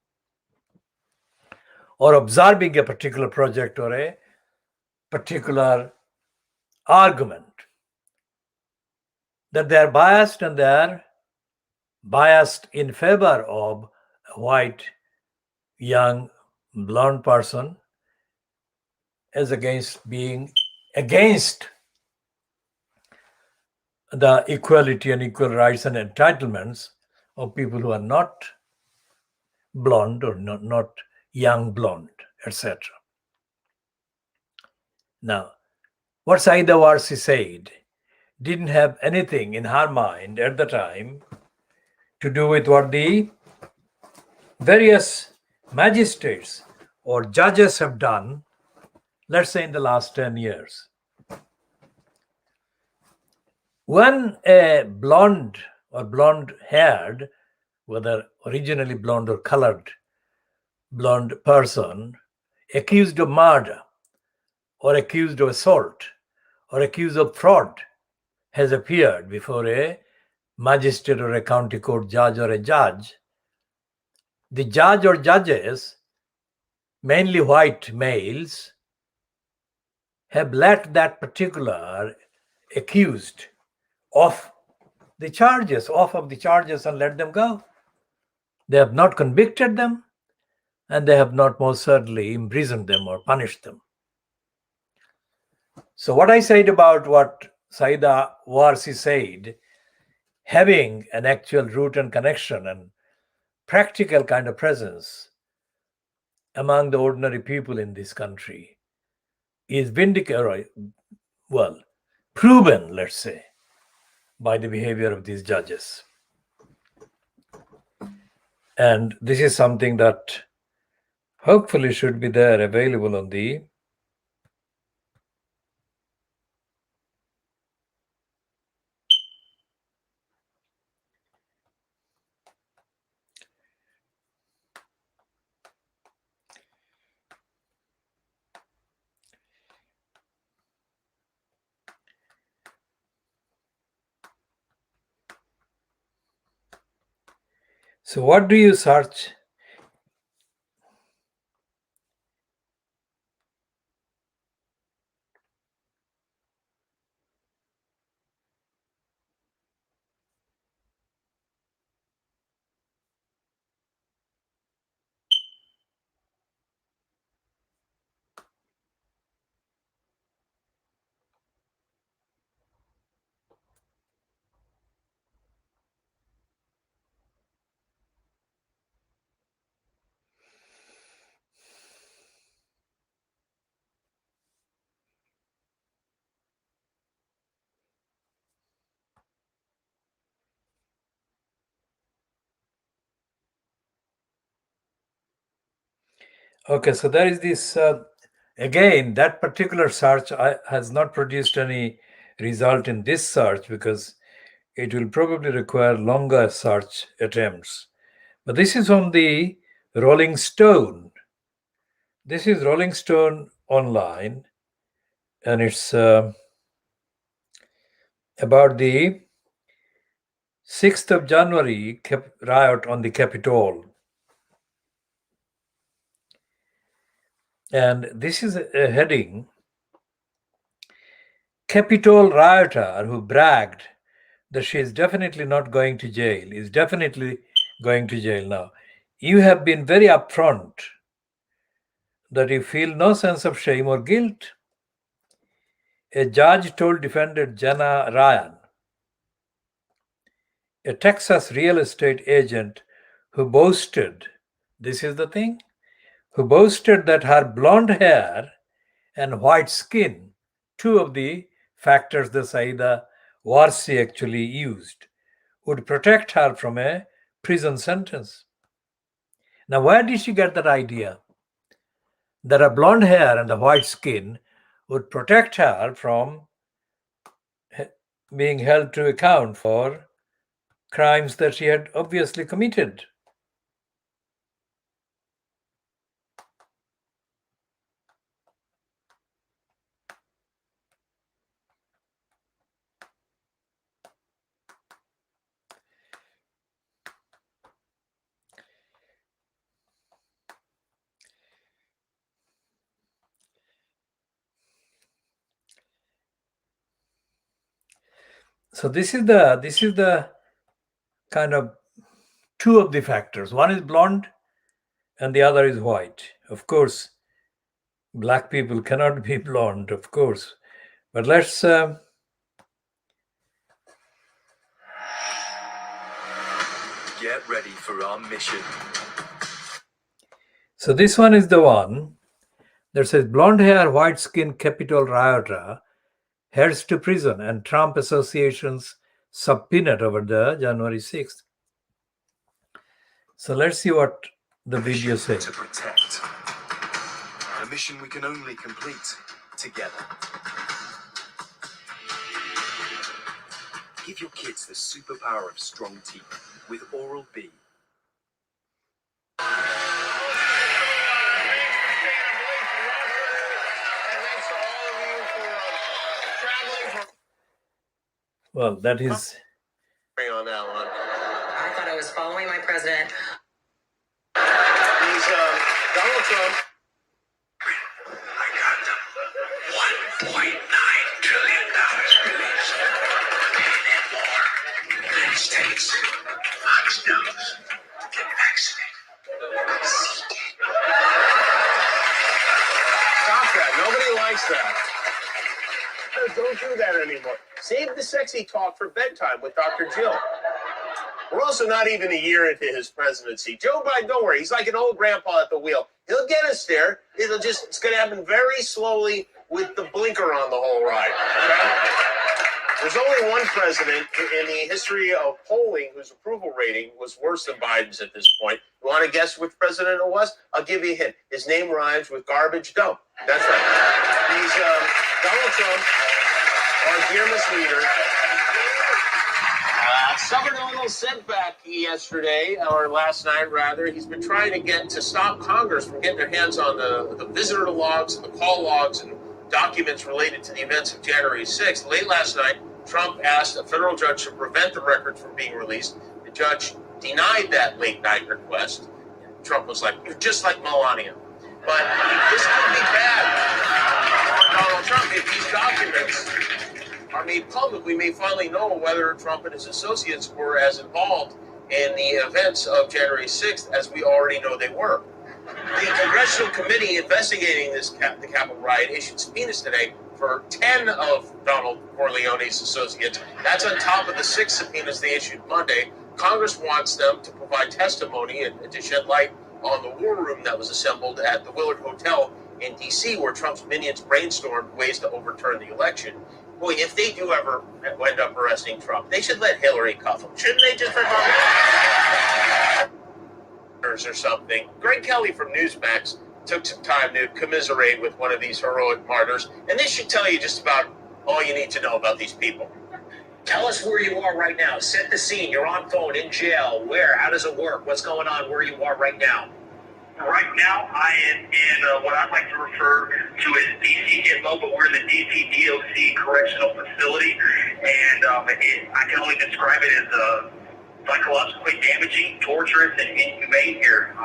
or observing a particular project or a particular argument, that they are biased, and they are biased in favor of a white, young, blonde person as against being against the equality and equal rights and entitlements of people who are not blonde or not young blonde, etc. Now, what Saida Warsi said didn't have anything in her mind at the time to do with what the various magistrates or judges have done, let's say in the last 10 years. When a blonde or blonde-haired, whether originally blonde or colored blonde person, accused of murder or accused of assault or accused of fraud has appeared before a magistrate or a county court judge or a judge, the judge or judges, mainly white males, have let that particular accused off the charges and let them go. They have not convicted them, and they have not most certainly imprisoned them or punished them. So what I said about what Saida Warsi said, having an actual root and connection and practical kind of presence among the ordinary people in this country is vindicated, well, proven, let's say, by the behavior of these judges. And this is something that hopefully should be there available on the so what do you search? Okay, so there is this, again, that particular search has not produced any result in this search because it will probably require longer search attempts. But this is on the Rolling Stone. This is Rolling Stone online, and it's about the 6th of January riot on the Capitol. And this is a heading, Capitol rioter who bragged that she is definitely not going to jail, is definitely going to jail now. You have been very upfront that you feel no sense of shame or guilt. A judge told defendant Jenna Ryan, a Texas real estate agent who boasted, this is the thing, who boasted that her blonde hair and white skin, two of the factors the Saida Warsi actually used, would protect her from a prison sentence. Now, where did she get that idea? That her blonde hair and the white skin would protect her from being held to account for crimes that she had obviously committed. So this is the kind of two of the factors. One is blonde and the other is white. Of course, black people cannot be blonde, of course. But let's Get ready for our mission. So this one is the one that says blonde hair, white skin Capitol rioter heads to prison and Trump associations subpoenaed over the January 6th. So let's see what the video says. To protect. A mission we can only complete together. Give your kids the superpower of strong teeth with Oral-B. Well, that is. On that one. I thought I was following my president. He's Donald Trump. I got them. $1.9 trillion released. And more. United States. Fox News. Get vaccinated. likes that. Don't do that anymore. Save the sexy talk for bedtime with Dr. Jill. We're also not even a year into his presidency. Joe Biden, don't worry, he's like an old grandpa at the wheel. He'll get us there. It's going to happen very slowly with the blinker on the whole ride. Okay? There's only one president in the history of polling whose approval rating was worse than Biden's at this point. You want to guess which president it was? I'll give you a hint. His name rhymes with garbage dump. That's right. He's Donald Trump, our dearest leader. Suffered a little setback yesterday, or last night rather. He's been trying to stop Congress from getting their hands on the visitor logs and the call logs and documents related to the events of January 6th. Late last night, Trump asked a federal judge to prevent the records from being released. The judge denied that late night request. Trump was like, "You're just like Melania." But this could be bad for Donald Trump if these documents are made public. We may finally know whether Trump and his associates were as involved in the events of January 6th as we already know they were. The congressional committee investigating the Capitol riot issued subpoenas today for 10 of Donald Corleone's associates. That's on top of the 6 subpoenas they issued Monday. Congress wants them to provide testimony and to shed light on the war room that was assembled at the Willard Hotel in D.C., where Trump's minions brainstormed ways to overturn the election. Boy, if they do ever end up arresting Trump, they should let Hillary cuff him. Shouldn't they just or something? Greg Kelly from Newsmax took some time to commiserate with one of these heroic martyrs, and this should tell you just about all you need to know about these people. Tell us where you are right now. Set the scene. You're on phone, in jail. Where? How does it work? What's going on where you are right now? Right now, I am in what I'd like to refer to as DC Info, but we're in the DC DOC Correctional Facility, and I can only describe it as psychologically damaging, torturous, and inhumane here.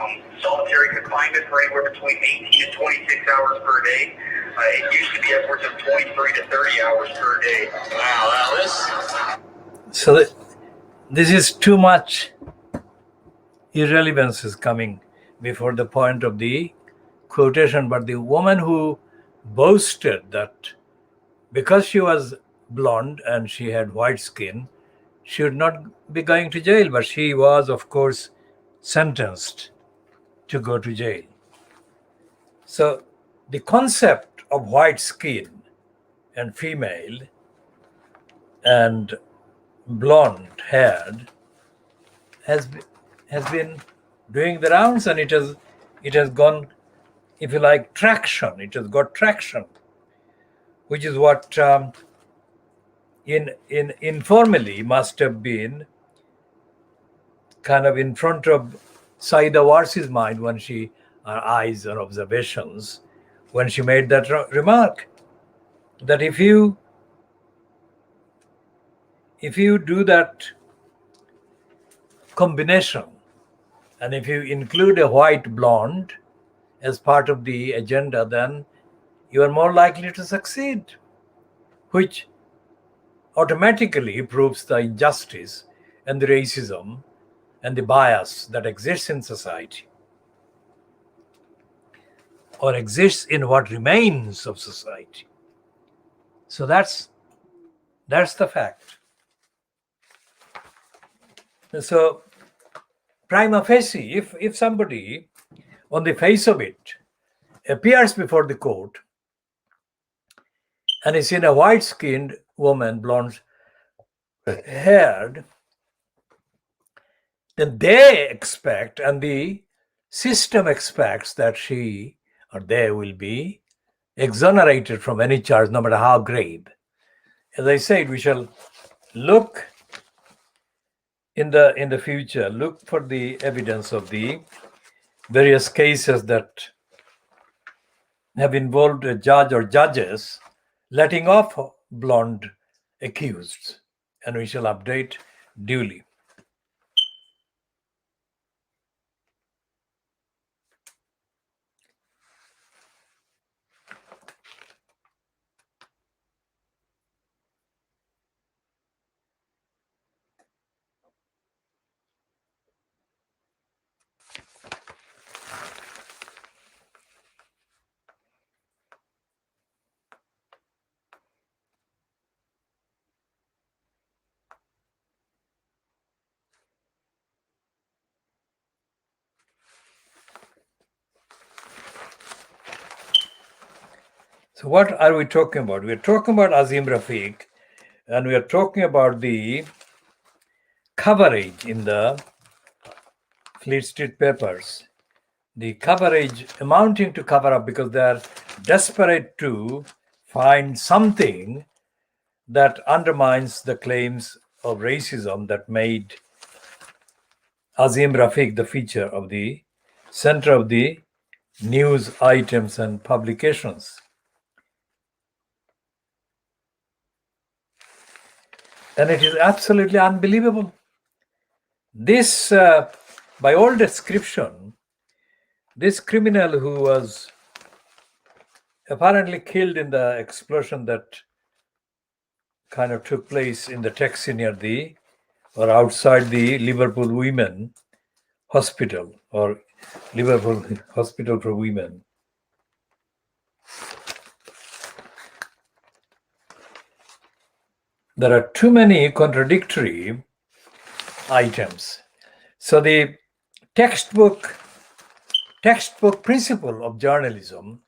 Solitary confinement for anywhere between 18 to 26 hours per day. It used to be upwards of 23 to 30 hours per day. Wow, Alice. So this is too much irrelevance is coming before the point of the quotation. But the woman who boasted that because she was blonde and she had white skin, she would not be going to jail, but she was, of course, sentenced to go to jail. So the concept of white skin and female and blonde haired has been doing the rounds, and it has gone, if you like, traction. It has got traction, which is what informally must have been kind of in front of Saida Warsi's mind when her eyes and observations, when she made that remark, that if you do that combination, and if you include a white blonde as part of the agenda, then you are more likely to succeed, which automatically proves the injustice and the racism and the bias that exists in society, or exists in what remains of society. So that's the fact. So prima facie, if somebody on the face of it appears before the court and is in a white-skinned woman, blonde haired, then they expect, and the system expects, that she or they will be exonerated from any charge, no matter how grave. As I said, we shall look in the future, look for the evidence of the various cases that have involved a judge or judges letting off blonde accused, and we shall update duly. So what are we talking about? We are talking about Azim Rafiq, and we are talking about the coverage in the Fleet Street papers. The coverage amounting to cover up because they are desperate to find something that undermines the claims of racism that made Azim Rafiq the feature of the center of the news items and publications. And it is absolutely unbelievable. This, by all description, this criminal who was apparently killed in the explosion that kind of took place in the taxi near the or outside the Liverpool Women Hospital or Liverpool Hospital for Women. There are too many contradictory items. So the textbook principle of journalism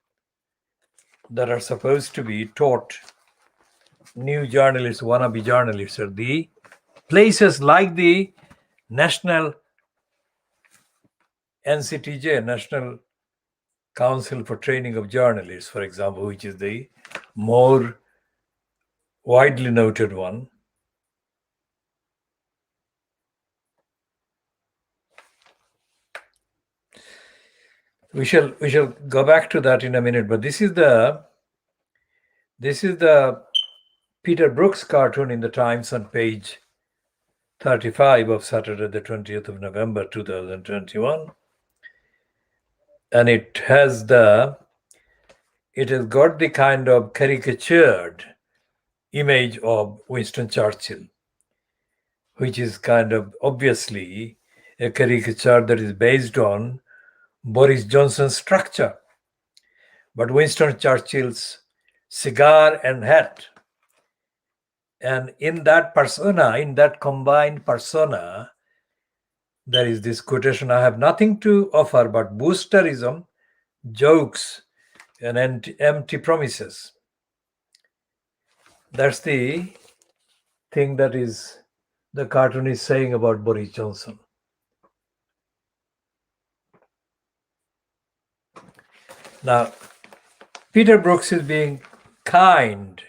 that are supposed to be taught new journalists, wannabe journalists, are the places like the National NCTJ, National Council for Training of Journalists, for example, which is the more widely noted one. We shall go back to that in a minute, but this is the Peter Brooks cartoon in the Times on page 35 of Saturday, the 20th of November, 2021. And it has got the kind of caricatured image of Winston Churchill, which is kind of obviously a caricature that is based on Boris Johnson's structure. But Winston Churchill's cigar and hat. And in that persona, in that combined persona, there is this quotation, "I have nothing to offer but boosterism, jokes, and empty promises." That's the thing that is the cartoon is saying about Boris Johnson. Now, Peter Brooks is being kind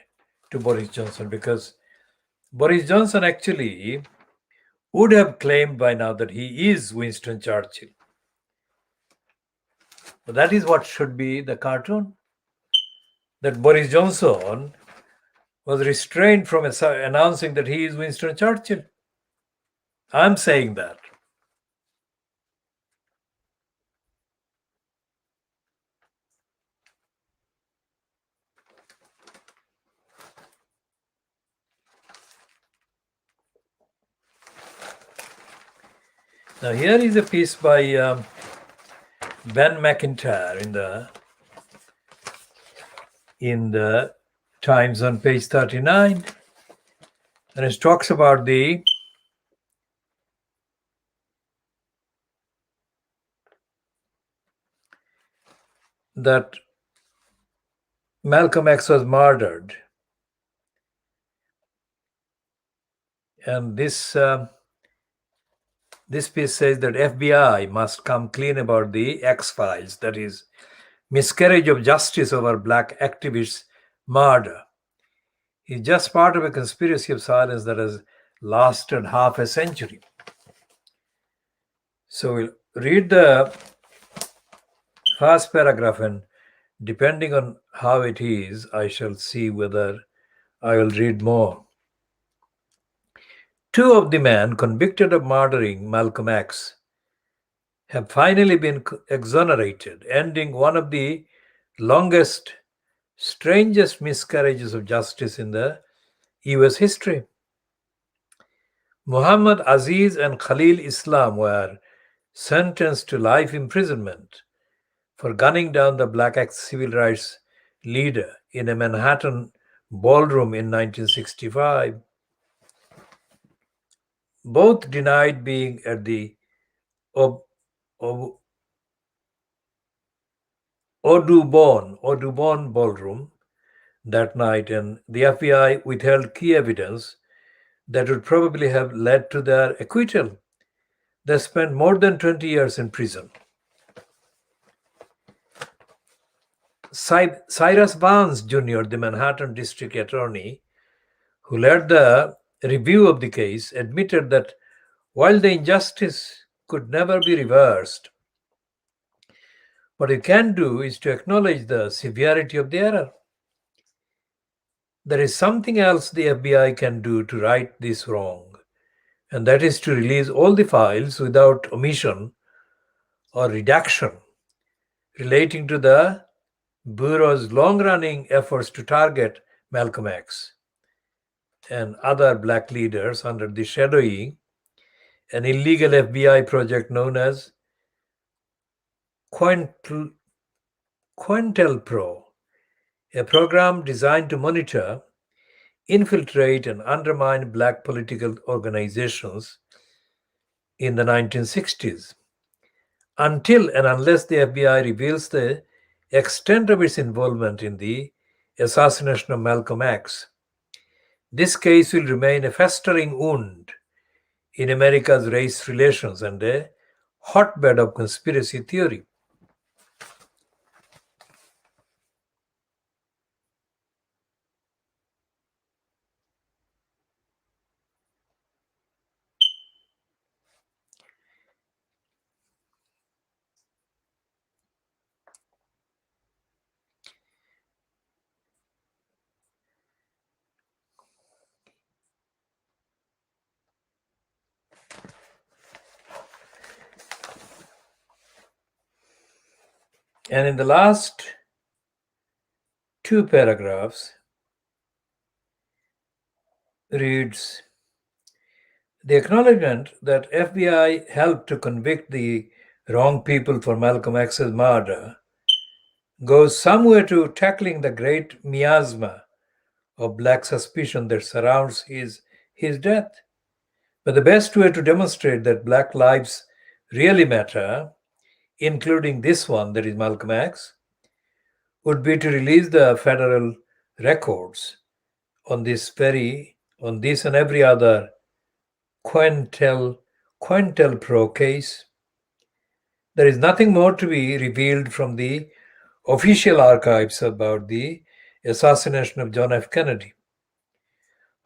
to Boris Johnson because Boris Johnson actually would have claimed by now that he is Winston Churchill. But that is what should be the cartoon. That Boris Johnson was restrained from announcing that he is Winston Churchill. I'm saying that. Now here is a piece by Ben McIntyre in the Times on page 39, and it talks about that Malcolm X was murdered, and this piece says that FBI must come clean about the X-Files, that is, miscarriage of justice over Black activists' murder. Is just part of a conspiracy of silence that has lasted half a century. So we'll read the first paragraph, and depending on how it is, I shall see whether I will read more. Two of the men convicted of murdering Malcolm X have finally been exonerated, ending one of the longest, strangest miscarriages of justice in the US history. Muhammad Aziz and Khalil Islam were sentenced to life imprisonment for gunning down the Black civil rights leader in a Manhattan ballroom in 1965. Both denied being at the Audubon ballroom, that night, and the FBI withheld key evidence that would probably have led to their acquittal. They spent more than 20 years in prison. Cyrus Vance Jr., the Manhattan District Attorney, who led the review of the case, admitted that while the injustice could never be reversed, what you can do is to acknowledge the severity of the error. There is something else the FBI can do to right this wrong, and that is to release all the files without omission or redaction relating to the Bureau's long-running efforts to target Malcolm X and other black leaders under the shadowy and illegal FBI project known as COINTELPRO, a program designed to monitor, infiltrate, and undermine black political organizations in the 1960s. Until and unless the FBI reveals the extent of its involvement in the assassination of Malcolm X, this case will remain a festering wound in America's race relations and a hotbed of conspiracy theory. And in the last two paragraphs reads, the acknowledgement that FBI helped to convict the wrong people for Malcolm X's murder goes somewhere to tackling the great miasma of black suspicion that surrounds his death. But the best way to demonstrate that black lives really matter, including this one, that is Malcolm X, would be to release the federal records on this and every other COINTELPRO case. There is nothing more to be revealed from the official archives about the assassination of John F. Kennedy,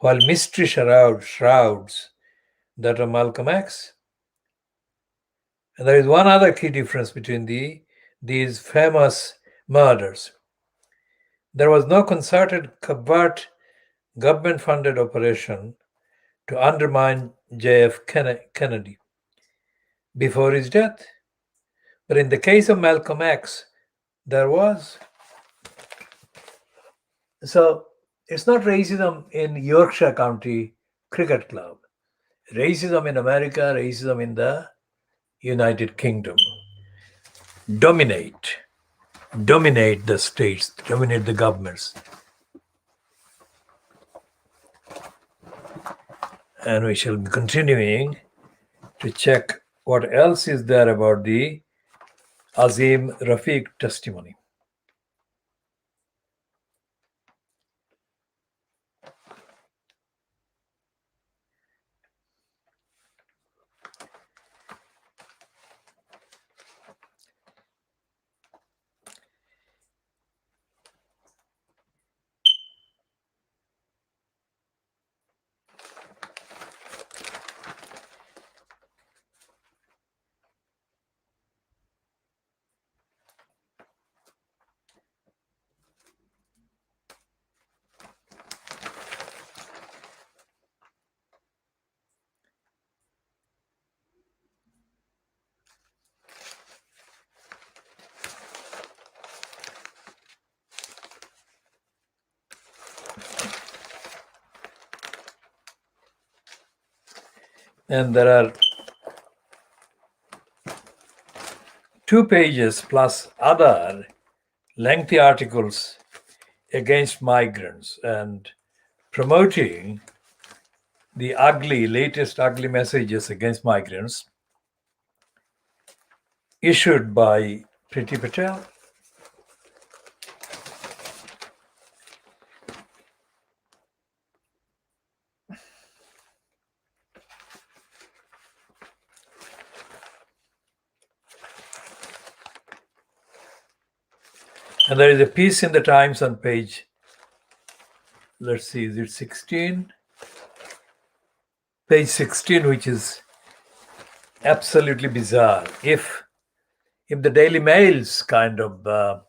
while mystery shrouds that of Malcolm X. And there is one other key difference between these famous murders. There was no concerted, covert, government-funded operation to undermine J.F. Kennedy before his death. But in the case of Malcolm X, there was. So it's not racism in Yorkshire County Cricket Club. Racism in America, racism in the United Kingdom. Dominate the states, dominate the governments. And we shall be continuing to check what else is there about the Azim Rafiq testimony. And there are 2 pages plus other lengthy articles against migrants and promoting the latest ugly messages against migrants issued by Priti Patel. And there is a piece in the Times on page, let's see, is it 16? Page 16, which is absolutely bizarre. If the Daily Mail's kind of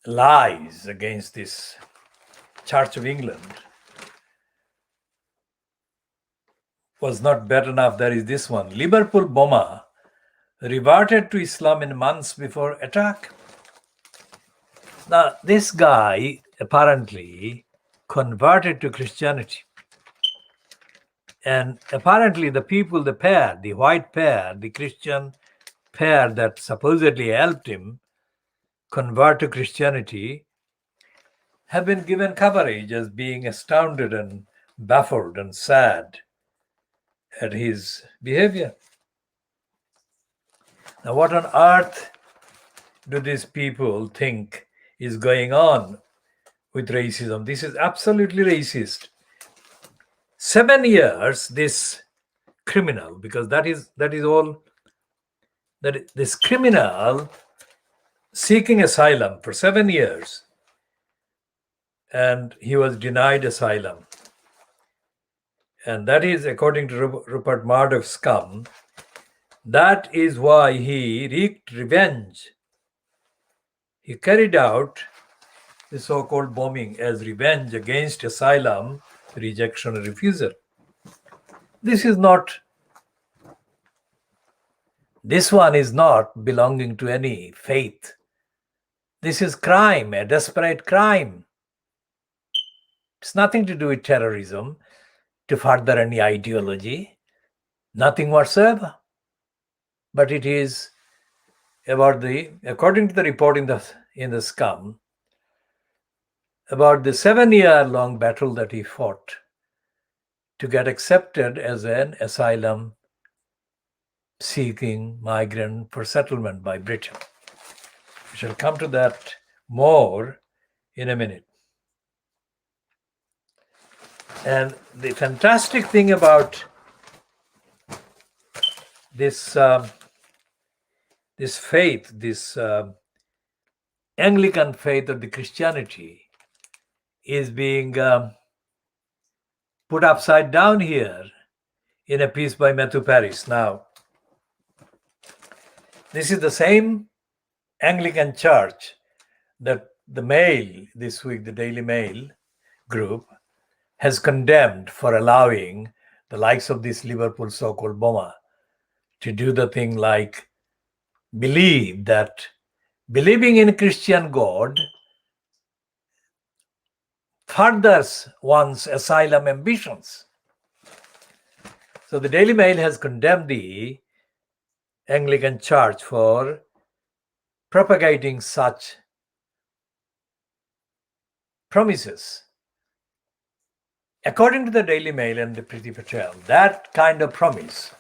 lies against this Church of England was not bad enough, there is this one. Liverpool bomber reverted to Islam in months before attack. Now, this guy apparently converted to Christianity. And apparently the people, the pair, the white pair, the Christian pair that supposedly helped him convert to Christianity, have been given coverage as being astounded and baffled and sad at his behavior. Now, what on earth do these people think is going on with racism? This is absolutely racist. 7 years, this criminal, because that is all, that this criminal seeking asylum for 7 years, and he was denied asylum. And that is, according to Rupert Murdoch's scum, that is why he wreaked revenge. He carried out the so-called bombing as revenge against asylum rejection and refusal. This one is not belonging to any faith. This is crime, a desperate crime. It's nothing to do with terrorism, to further any ideology, nothing whatsoever. But it is about according to the report in the scum, about the 7-year-long battle that he fought to get accepted as an asylum seeking migrant for settlement by Britain. We shall come to that more in a minute. And the fantastic thing about this faith, this Anglican faith of the Christianity, is being put upside down here in a piece by Matthew Paris. Now, this is the same Anglican Church that the Mail this week, the Daily Mail group, has condemned for allowing the likes of this Liverpool so-called bomber to do the thing like believe that believing in Christian God furthers one's asylum ambitions. So the Daily Mail has condemned the Anglican Church for propagating such promises. According to the Daily Mail and the Priti Patel, that kind of promise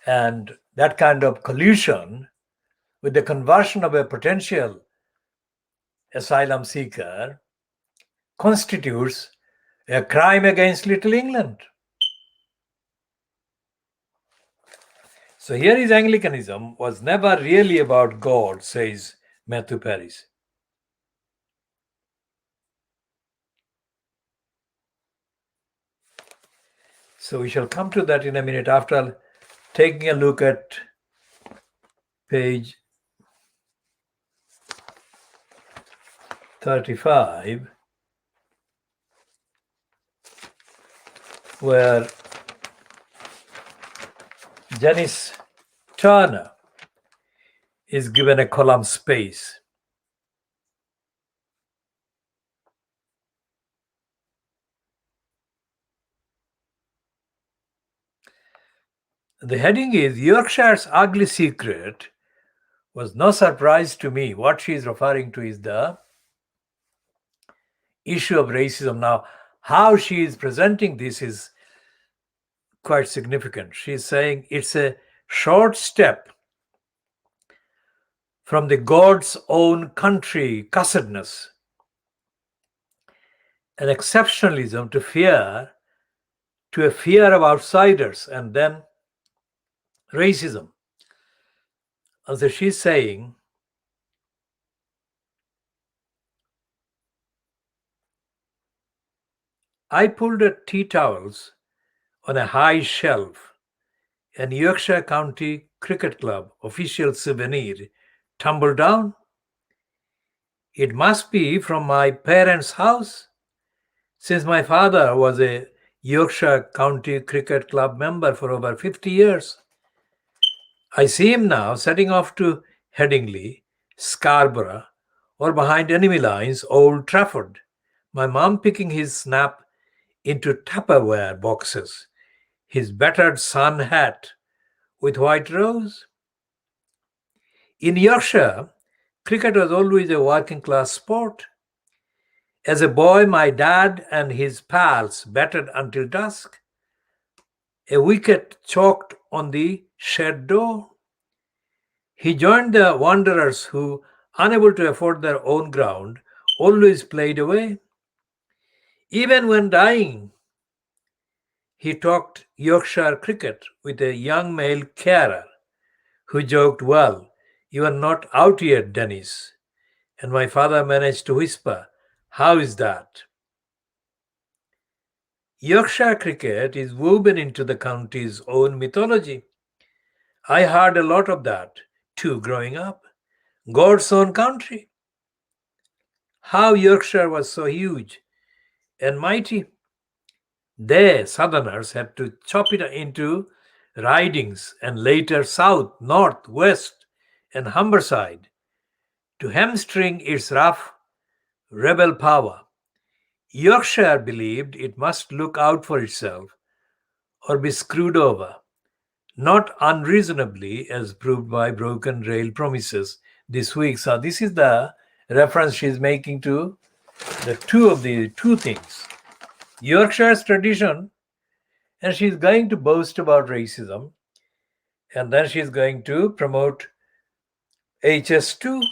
and that kind of collusion with the conversion of a potential asylum seeker constitutes a crime against Little England. So here is Anglicanism was never really about God, says Matthew Paris. So we shall come to that in a minute after taking a look at page 35, where Janice Turner is given a column space. The heading is Yorkshire's ugly secret was no surprise to me. What she is referring to is the issue of racism. Now, how she is presenting this is quite significant. She is saying it's a short step from the God's own country cussedness and exceptionalism to a fear of outsiders, and then racism. And so she's saying I pulled a tea towels on a high shelf, and Yorkshire County Cricket Club official souvenir tumbled down. It must be from my parents' house, since my father was a Yorkshire County Cricket Club member for over 50 years. I see him now setting off to Headingley, Scarborough, or behind enemy lines, Old Trafford. My mum picking his snap into Tupperware boxes, his battered sun hat with white rose. In Yorkshire, cricket was always a working class sport. As a boy, my dad and his pals batted until dusk. A wicket chalked on the shed door. He joined the Wanderers who, unable to afford their own ground, always played away. Even when dying, he talked Yorkshire cricket with a young male carer who joked, "Well, you are not out yet, Dennis." And my father managed to whisper, "How is that?" Yorkshire cricket is woven into the county's own mythology. I heard a lot of that too growing up. God's own country. How Yorkshire was so huge and mighty. They, Southerners, had to chop it into ridings and later south, north, west, and Humberside to hamstring its rough rebel power. Yorkshire believed it must look out for itself or be screwed over, not unreasonably, as proved by broken rail promises this week. So this is the reference she's making to the two things. Yorkshire's tradition, and she's going to boast about racism, and then she's going to promote HS2.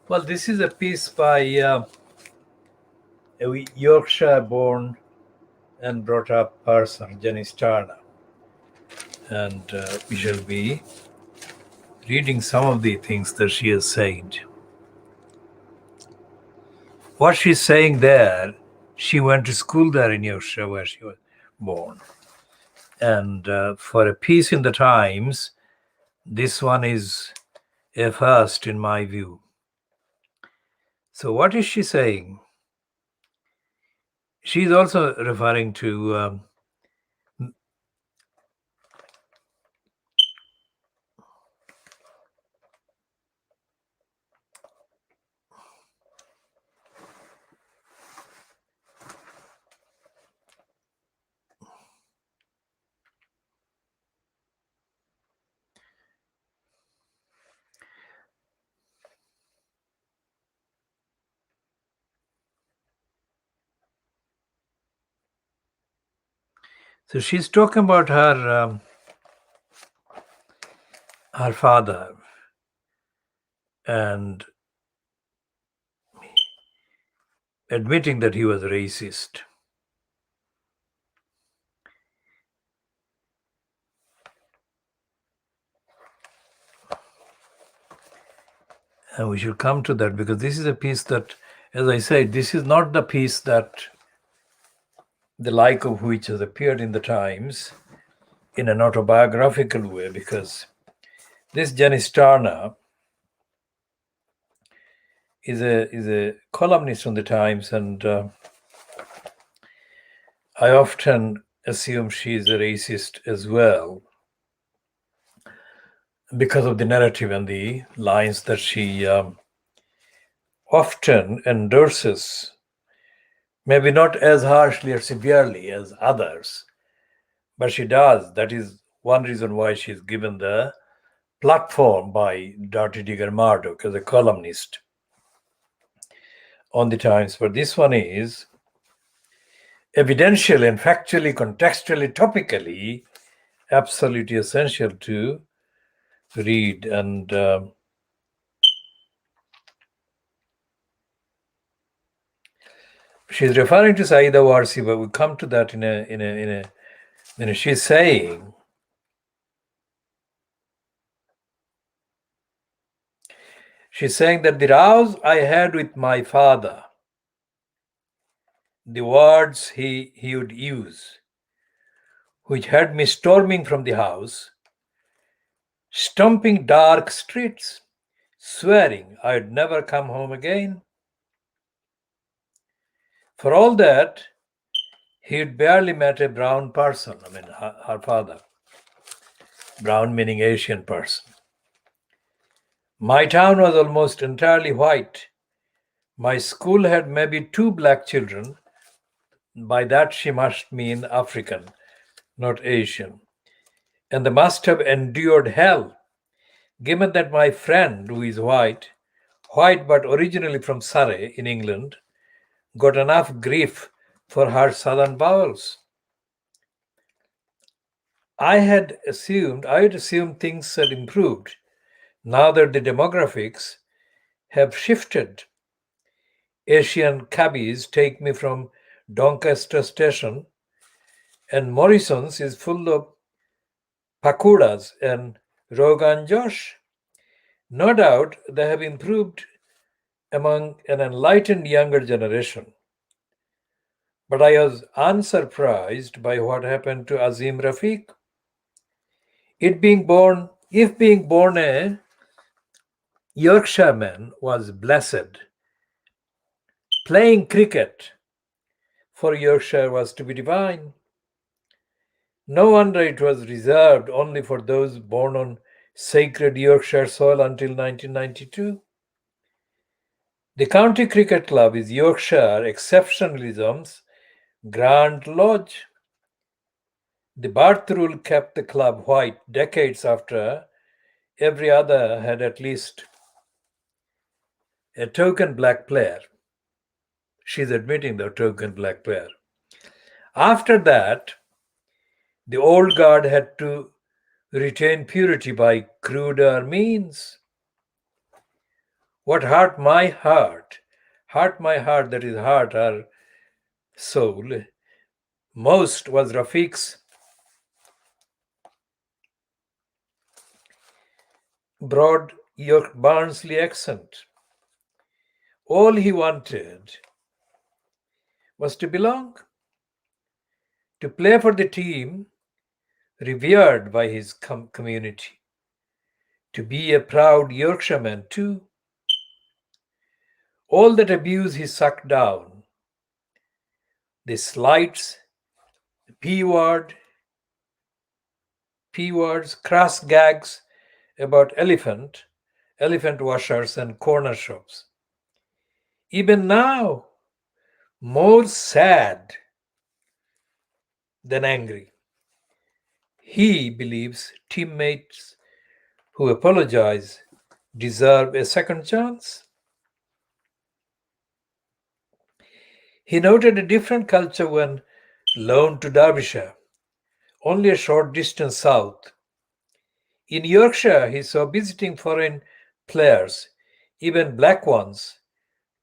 Well, this is a piece by a Yorkshire-born and brought up person, Jenny Starner. And we shall be reading some of the things that she has said. What she's saying there, she went to school there in Yorkshire where she was born. And for a piece in the Times, this one is a first in my view. So what is she saying? She's also referring to so she's talking about her father and admitting that he was racist. And we should come to that because this is a piece that, as I said, this is not the piece that the like of which has appeared in the Times in an autobiographical way, because this Jenny Starner is a columnist on the Times, and I often assume she is a racist as well because of the narrative and the lines that she often endorses, maybe not as harshly or severely as others, but she does. That is one reason why she's given the platform by Dr. Digger Murdoch as a columnist on the Times. But this one is evidentially and factually, contextually, topically, absolutely essential to read. And she's referring to Saida Warsi, but we'll come to that in a she's saying, that the rows I had with my father, the words he would use, which had me storming from the house, stomping dark streets, swearing I'd never come home again. For all that, he'd barely met a brown person, I mean, her father. Brown meaning Asian person. My town was almost entirely white. My school had maybe 2 black children. By that she must mean African, not Asian. And they must have endured hell, given that my friend, who is white but originally from Surrey in England, got enough grief for her southern bowels. I had assumed things had improved now that the demographics have shifted. Asian cabbies take me from Doncaster station, and Morrison's is full of pakoras and Rogan Josh. No doubt they have improved among an enlightened younger generation. But I was unsurprised by what happened to Azim Rafiq. If being born a Yorkshireman was blessed, playing cricket for Yorkshire was to be divine. No wonder it was reserved only for those born on sacred Yorkshire soil until 1992. The County Cricket Club is Yorkshire exceptionalism's Grand Lodge. The birth rule kept the club white decades after every other had at least a token black player. She's admitting the token black player. After that, the old guard had to retain purity by cruder means. What hurt my heart, that is heart, our soul, most was Rafiq's broad York Barnsley accent. All he wanted was to belong, to play for the team revered by his community, to be a proud Yorkshireman too. All that abuse he sucked down, the slights, the P-words, crass gags about elephant washers and corner shops. Even now, more sad than angry, he believes teammates who apologize deserve a second chance. He noted a different culture when loaned to Derbyshire, only a short distance south. In Yorkshire, he saw visiting foreign players, even black ones,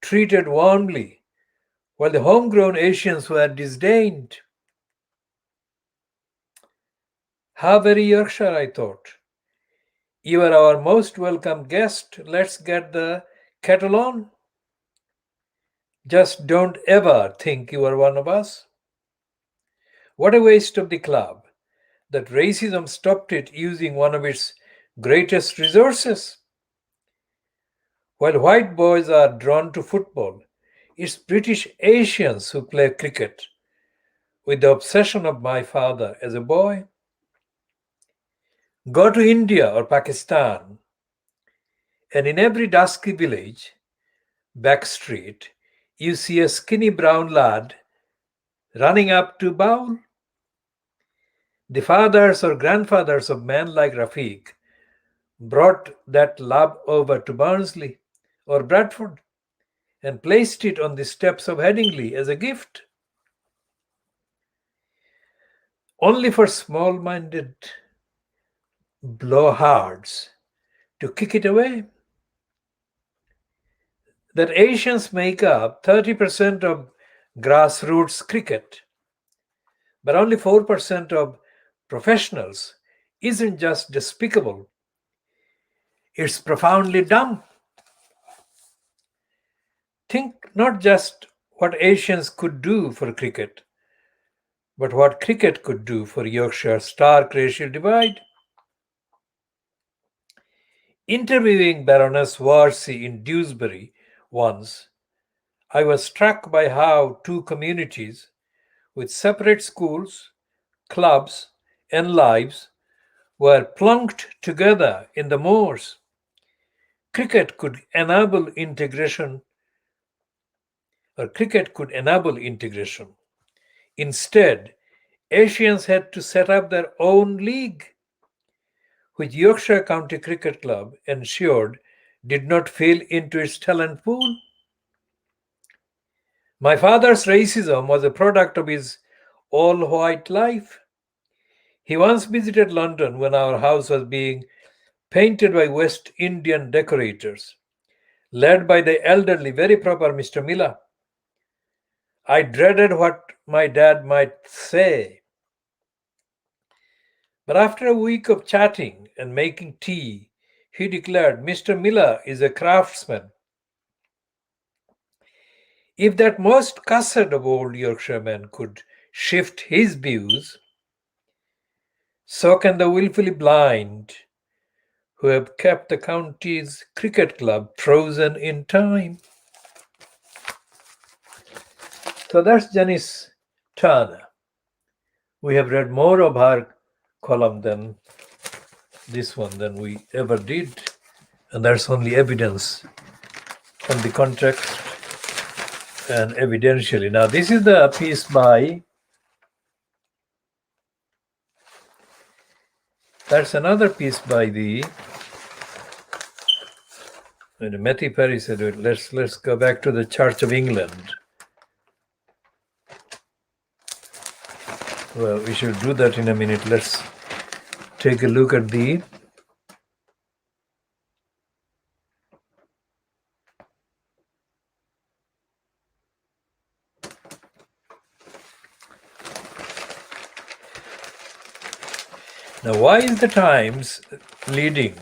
treated warmly, while the homegrown Asians were disdained. How very Yorkshire, I thought. You are our most welcome guest. Let's get the kettle on. Just don't ever think you are one of us. What a waste of the club that racism stopped it using one of its greatest resources. While white boys are drawn to football, it's British Asians who play cricket, with the obsession of my father as a boy. Go to India or Pakistan, and in every dusky village, back street, you see a skinny brown lad running up to bowl. The fathers or grandfathers of men like Rafiq brought that love over to Barnsley or Bradford and placed it on the steps of Headingley as a gift. Only for small-minded blowhards to kick it away. That Asians make up 30% of grassroots cricket, but only 4% of professionals isn't just despicable, it's profoundly dumb. Think not just what Asians could do for cricket, but what cricket could do for Yorkshire's stark racial divide. Interviewing Baroness Warsi in Dewsbury once, I was struck by how two communities with separate schools, clubs, and lives were plunked together in the moors. Cricket could enable integration. Instead, Asians had to set up their own league, which Yorkshire County Cricket Club ensured did not fail into its talent pool. My father's racism was a product of his all-white life. He once visited London when our house was being painted by West Indian decorators, led by the elderly, very proper Mr. Miller. I dreaded what my dad might say. But after a week of chatting and making tea, he declared, Mr. Miller is a craftsman. If that most cussed of old Yorkshiremen could shift his views, so can the willfully blind who have kept the county's cricket club frozen in time. So that's Janice Turner. We have read more of her column than this one than we ever did, and there's only evidence from the context and evidentially. Now, this is the piece by, that's another piece by the, and Matthew Perry said, let's go back to the Church of England. Well, we should do that in a minute. Let's take a look at the Now, why is the Times leading,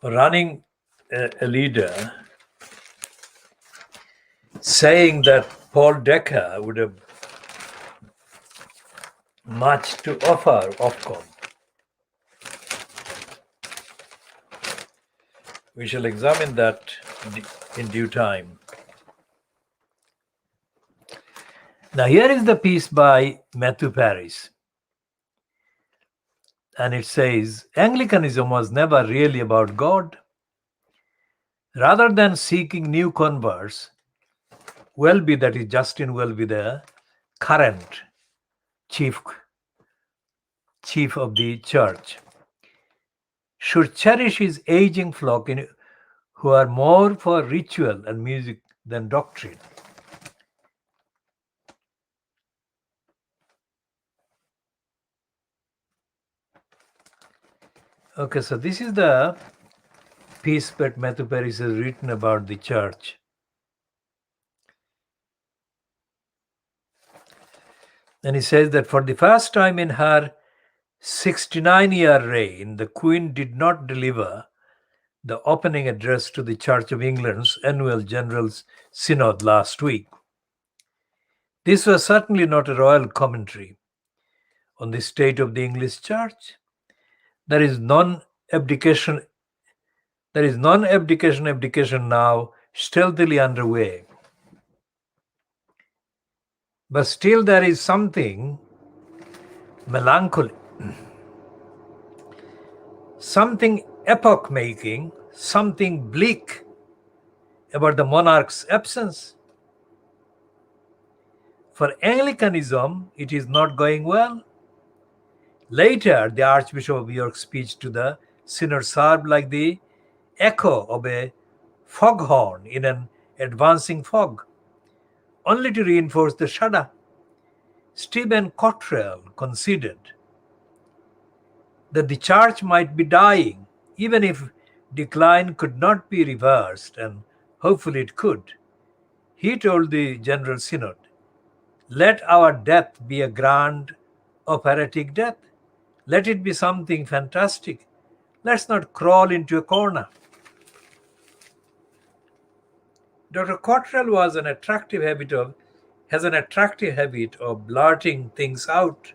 running a leader saying that Paul Decker would have much to offer Ofcom? We shall examine that in due time. Now, here is the piece by Matthew Paris. And it says, Anglicanism was never really about God. Rather than seeking new converts, Welby, that is Justin Welby, the current chief of the church, should cherish his aging flock who are more for ritual and music than doctrine. Okay, so this is the piece that Matthew Paris has written about the church. And he says that for the first time in her 69-year reign, the Queen did not deliver the opening address to the Church of England's annual General Synod last week. This was certainly not a royal commentary on the state of the English Church. There is non-abdication now stealthily underway. But still there is something melancholy, something epoch-making, something bleak about the monarch's absence. For Anglicanism, it is not going well. Later, the Archbishop of York's speech to the synod sounded like the echo of a foghorn in an advancing fog, only to reinforce the shudder. Stephen Cottrell considered that the church might be dying, even if decline could not be reversed, and hopefully it could. He told the General Synod, let our death be a grand operatic death. Let it be something fantastic. Let's not crawl into a corner. Dr. Cottrell has an attractive habit of blurting things out.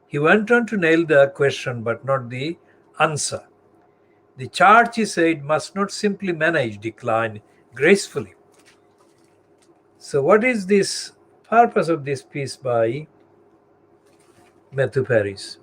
He went on to nail the question but not the answer. The church, he said, must not simply manage decline gracefully. So what is this purpose of this piece by Matthew Paris?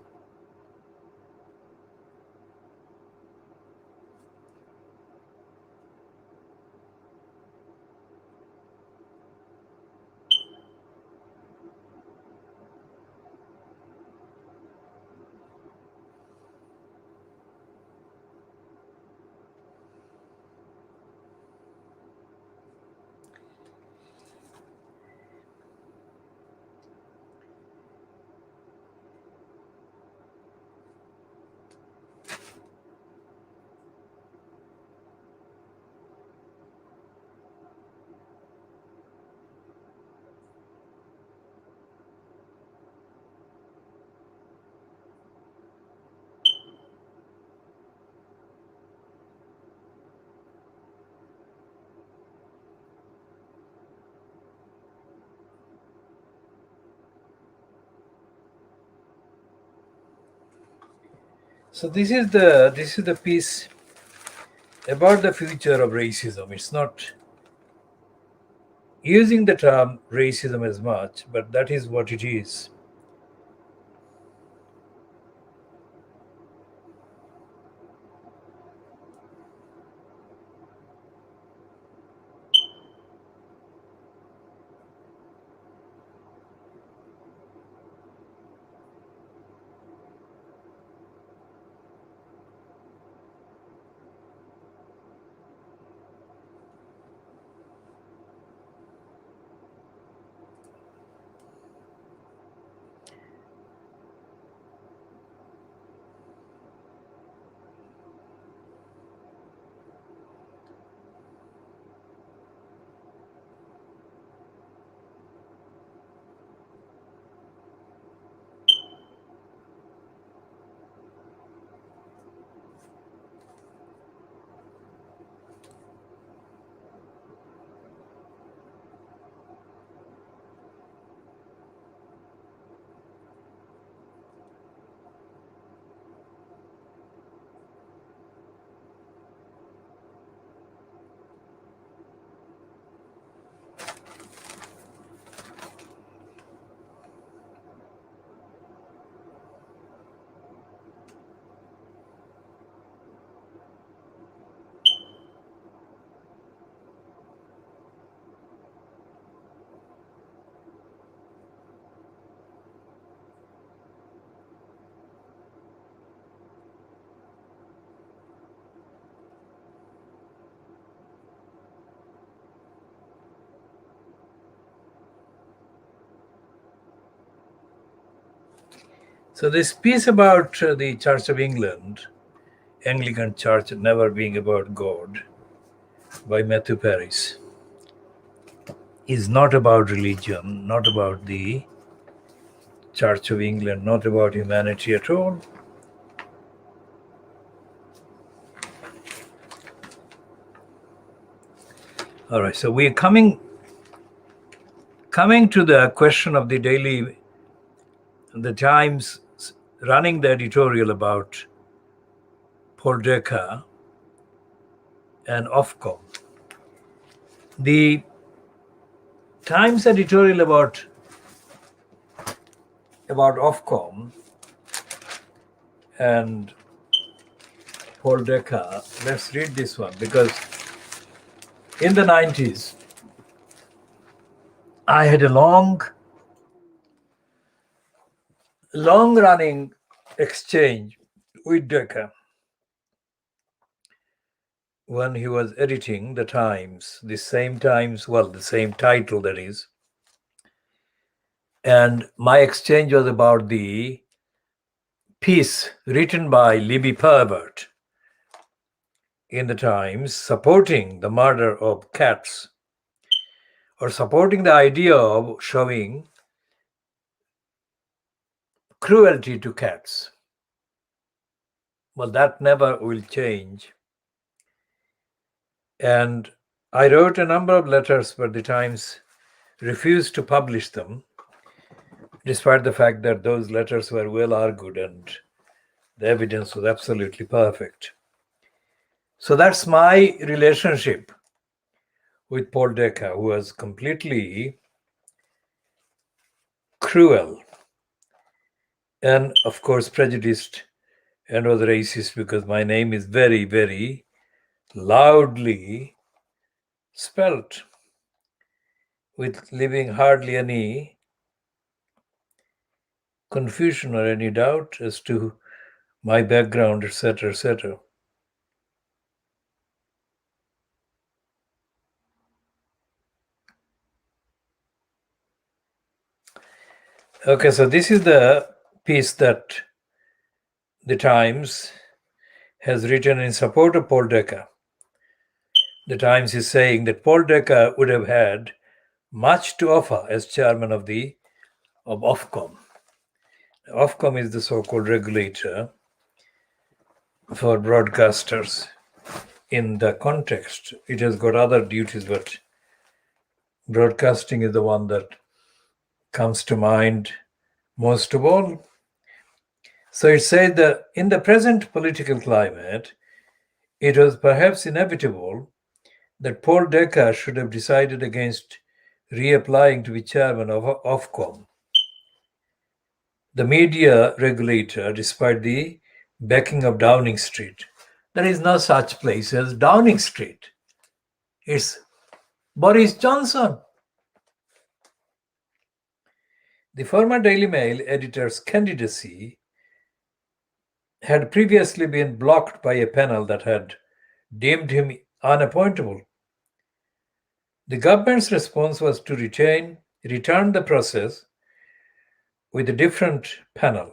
So this is the piece about the future of racism. It's not using the term racism as much, but that is what it is. So this piece about the Church of England, Anglican Church never being about God, by Matthew Paris, is not about religion, not about the Church of England, not about humanity at all. All right, so we are coming to the question of the daily, the Times running the editorial about Paul Decker and Ofcom. The Times editorial about Ofcom and Paul Decker, let's read this one, because in the 90s, I had a long-running exchange with Decker when he was editing the Times, the same Times, well, the same title, that is. And my exchange was about the piece written by Libby Pervert in the Times supporting the murder of cats, or supporting the idea of showing cruelty to cats. Well, that never will change. And I wrote a number of letters, but the Times refused to publish them, despite the fact that those letters were well argued and the evidence was absolutely perfect. So that's my relationship with Paul Decker, who was completely cruel and, of course, prejudiced and was racist, because my name is very, very loudly spelt with leaving hardly any confusion or any doubt as to my background, etc., etc. Okay, so this is the piece that the Times has written in support of Paul Decker. The Times is saying that Paul Decker would have had much to offer as chairman of Ofcom. Ofcom is the so-called regulator for broadcasters. In the context, it has got other duties, but broadcasting is the one that comes to mind most of all. So it said that in the present political climate, it was perhaps inevitable that Paul Decker should have decided against reapplying to be chairman of Ofcom, the media regulator, despite the backing of Downing Street. There is no such place as Downing Street. It's Boris Johnson. The former Daily Mail editor's candidacy had previously been blocked by a panel that had deemed him unappointable. The government's response was to return the process with a different panel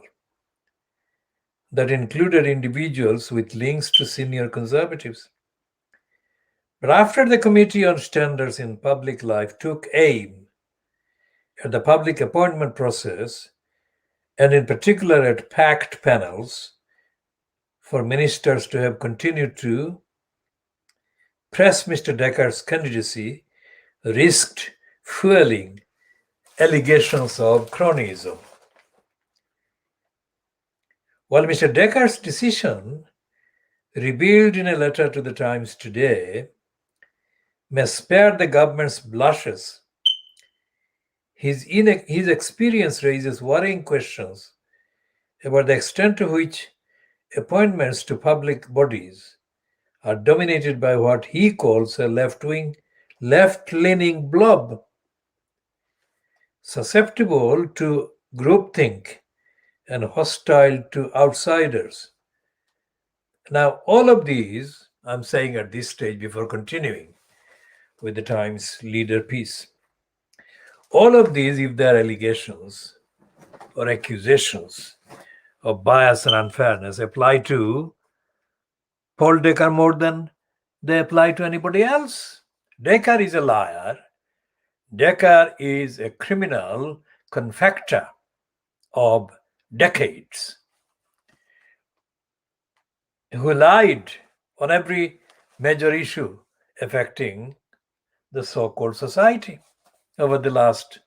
that included individuals with links to senior conservatives. But after the Committee on Standards in Public Life took aim at the public appointment process, and in particular at packed panels for ministers to have continued to press Mr. Decker's candidacy, risked fueling allegations of cronyism. While Mr. Decker's decision, revealed in a letter to the Times today, may spare the government's blushes, his experience raises worrying questions about the extent to which appointments to public bodies are dominated by what he calls a left-leaning blob, susceptible to groupthink and hostile to outsiders. Now, all of these, I'm saying at this stage before continuing with the Times leader piece, all of these, if they are allegations or accusations, of bias and unfairness apply to Paul Decker more than they apply to anybody else. Decker is a liar. Decker is a criminal confecter of decades who lied on every major issue affecting the so-called society over the last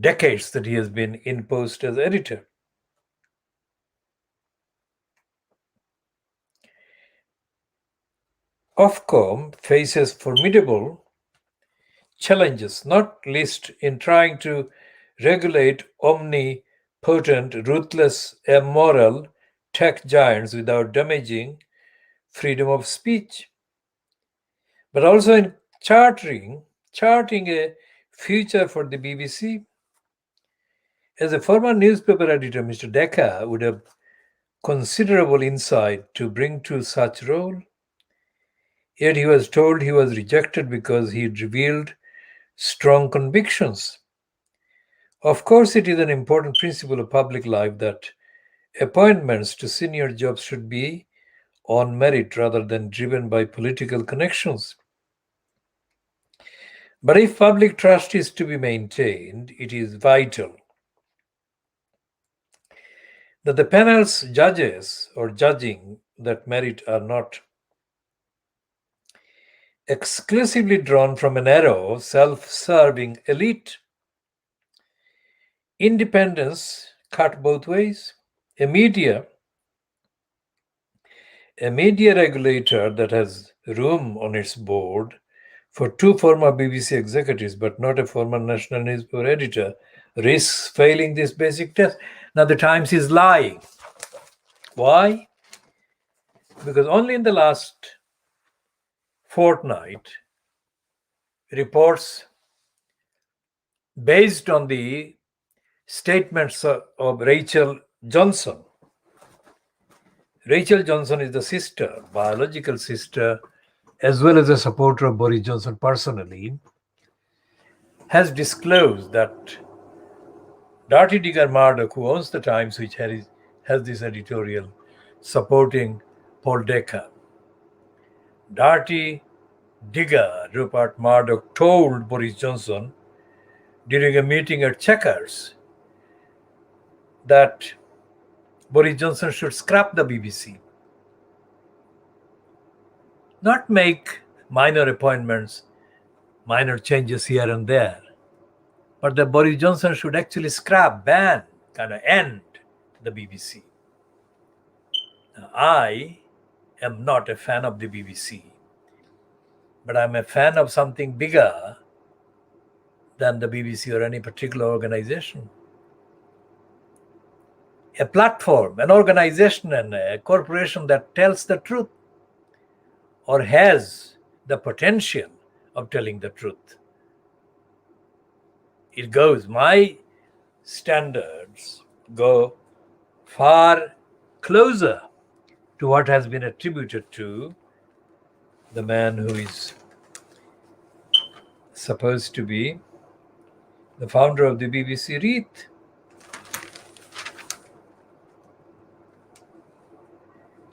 decades that he has been in post as editor. Ofcom faces formidable challenges, not least in trying to regulate omnipotent, ruthless, immoral tech giants without damaging freedom of speech, but also in charting a future for the BBC. As a former newspaper editor, Mr. Decker would have considerable insight to bring to such role. Yet he was told he was rejected because he revealed strong convictions. Of course, it is an important principle of public life that appointments to senior jobs should be on merit rather than driven by political connections. But if public trust is to be maintained, it is vital that the panel's judges or judging that merit are not exclusively drawn from a narrow, self-serving elite. Independence cut both ways. A media regulator that has room on its board for two former BBC executives but not a former national newspaper editor risks failing this basic test. Now the Times is lying. Why? Because only in the last fortnight, reports based on the statements of Rachel Johnson. Rachel Johnson is the sister, biological sister, as well as a supporter of Boris Johnson personally, has disclosed that Darty Digger Murdoch, who owns the Times, which has this editorial supporting Paul Decker, Darty Digger Rupert Murdoch told Boris Johnson during a meeting at Chequers that Boris Johnson should scrap the BBC, not make minor appointments, minor changes here and there, but that Boris Johnson should actually scrap, ban, kind of end the BBC. Now, I am not a fan of the BBC, but I'm a fan of something bigger than the BBC or any particular organization. A platform, an organization, and a corporation that tells the truth or has the potential of telling the truth. It goes, my standards go far closer to what has been attributed to the man who is supposed to be the founder of the BBC, Reith.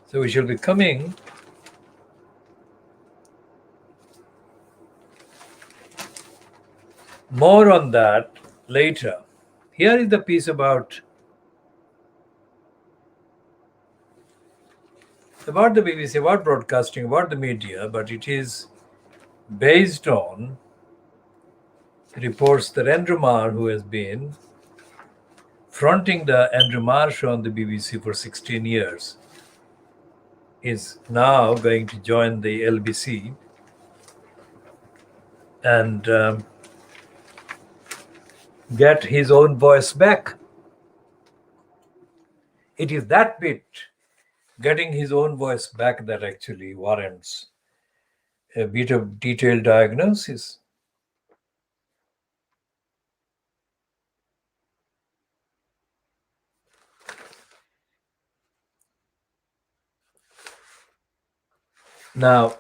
So we shall be coming more on that later. Here is the piece about the BBC, about broadcasting, about the media, but it is based on reports that Andrew Marr, who has been fronting the Andrew Marr show on the BBC for 16 years, is now going to join the LBC and get his own voice back. It is that bit, getting his own voice back, that actually warrants a bit of detailed diagnosis. Now,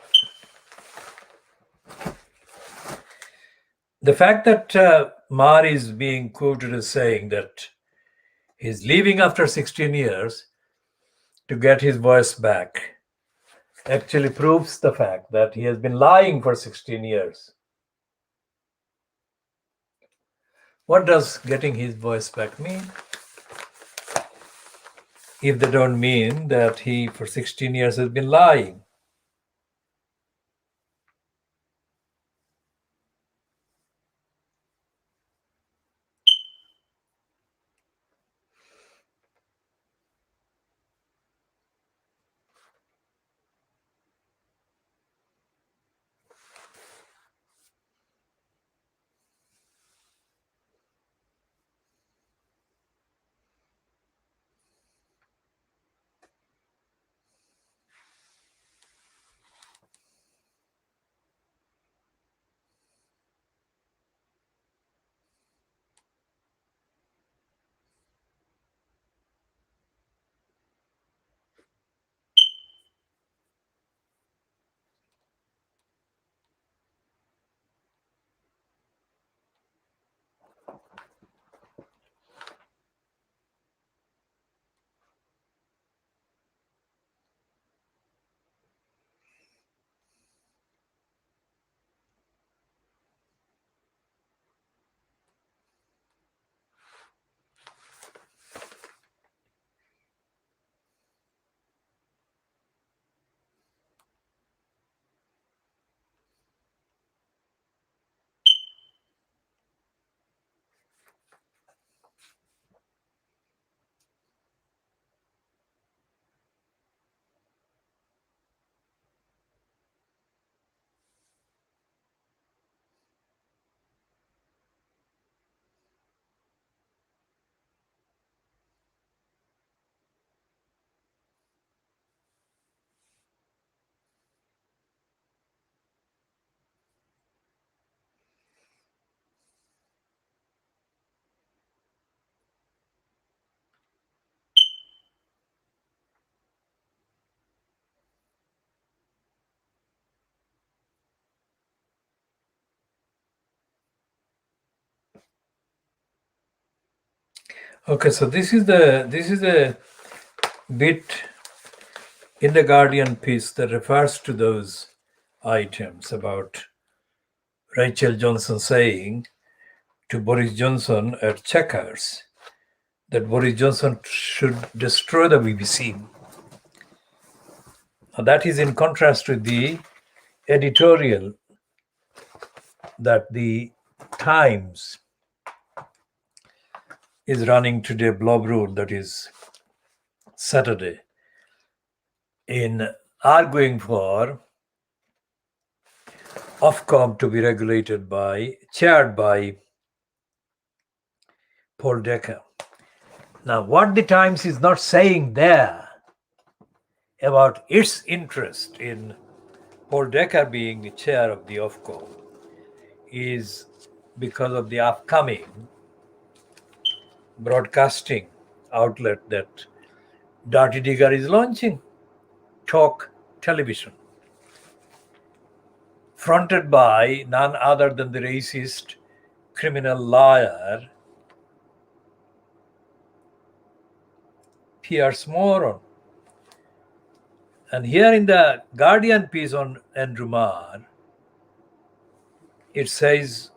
the fact that Marr is being quoted as saying that He's leaving after 16 years to get his voice back. Actually proves the fact that he has been lying for 16 years. What does getting his voice back mean? If they don't mean that he for 16 years has been lying. Okay, so this is a bit in the Guardian piece that refers to those items about Rachel Johnson saying to Boris Johnson at Chequers that Boris Johnson should destroy the BBC. Now, that is in contrast with the editorial that the Times is running today, Blob Rule, that is Saturday, in arguing for Ofcom to be regulated chaired by Paul Decker. Now, what the Times is not saying there about its interest in Paul Decker being the chair of the Ofcom is because of the upcoming broadcasting outlet that Dirty Digger is launching, Talk Television, fronted by none other than the racist criminal lawyer Piers Morgan. And here in the Guardian piece on Andrew Marr, it says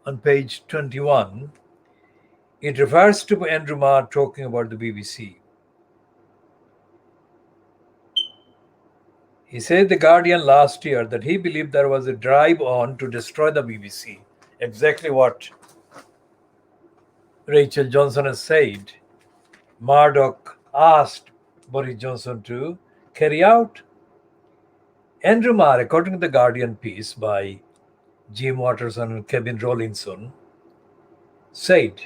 on page 21, it refers to Andrew Marr talking about the BBC. He said the Guardian last year that he believed there was a drive on to destroy the BBC. Exactly what Rachel Johnson has said. Murdoch asked Boris Johnson to carry out. Andrew Marr, according to the Guardian piece by Jim Watterson and Kevin Rawlinson, said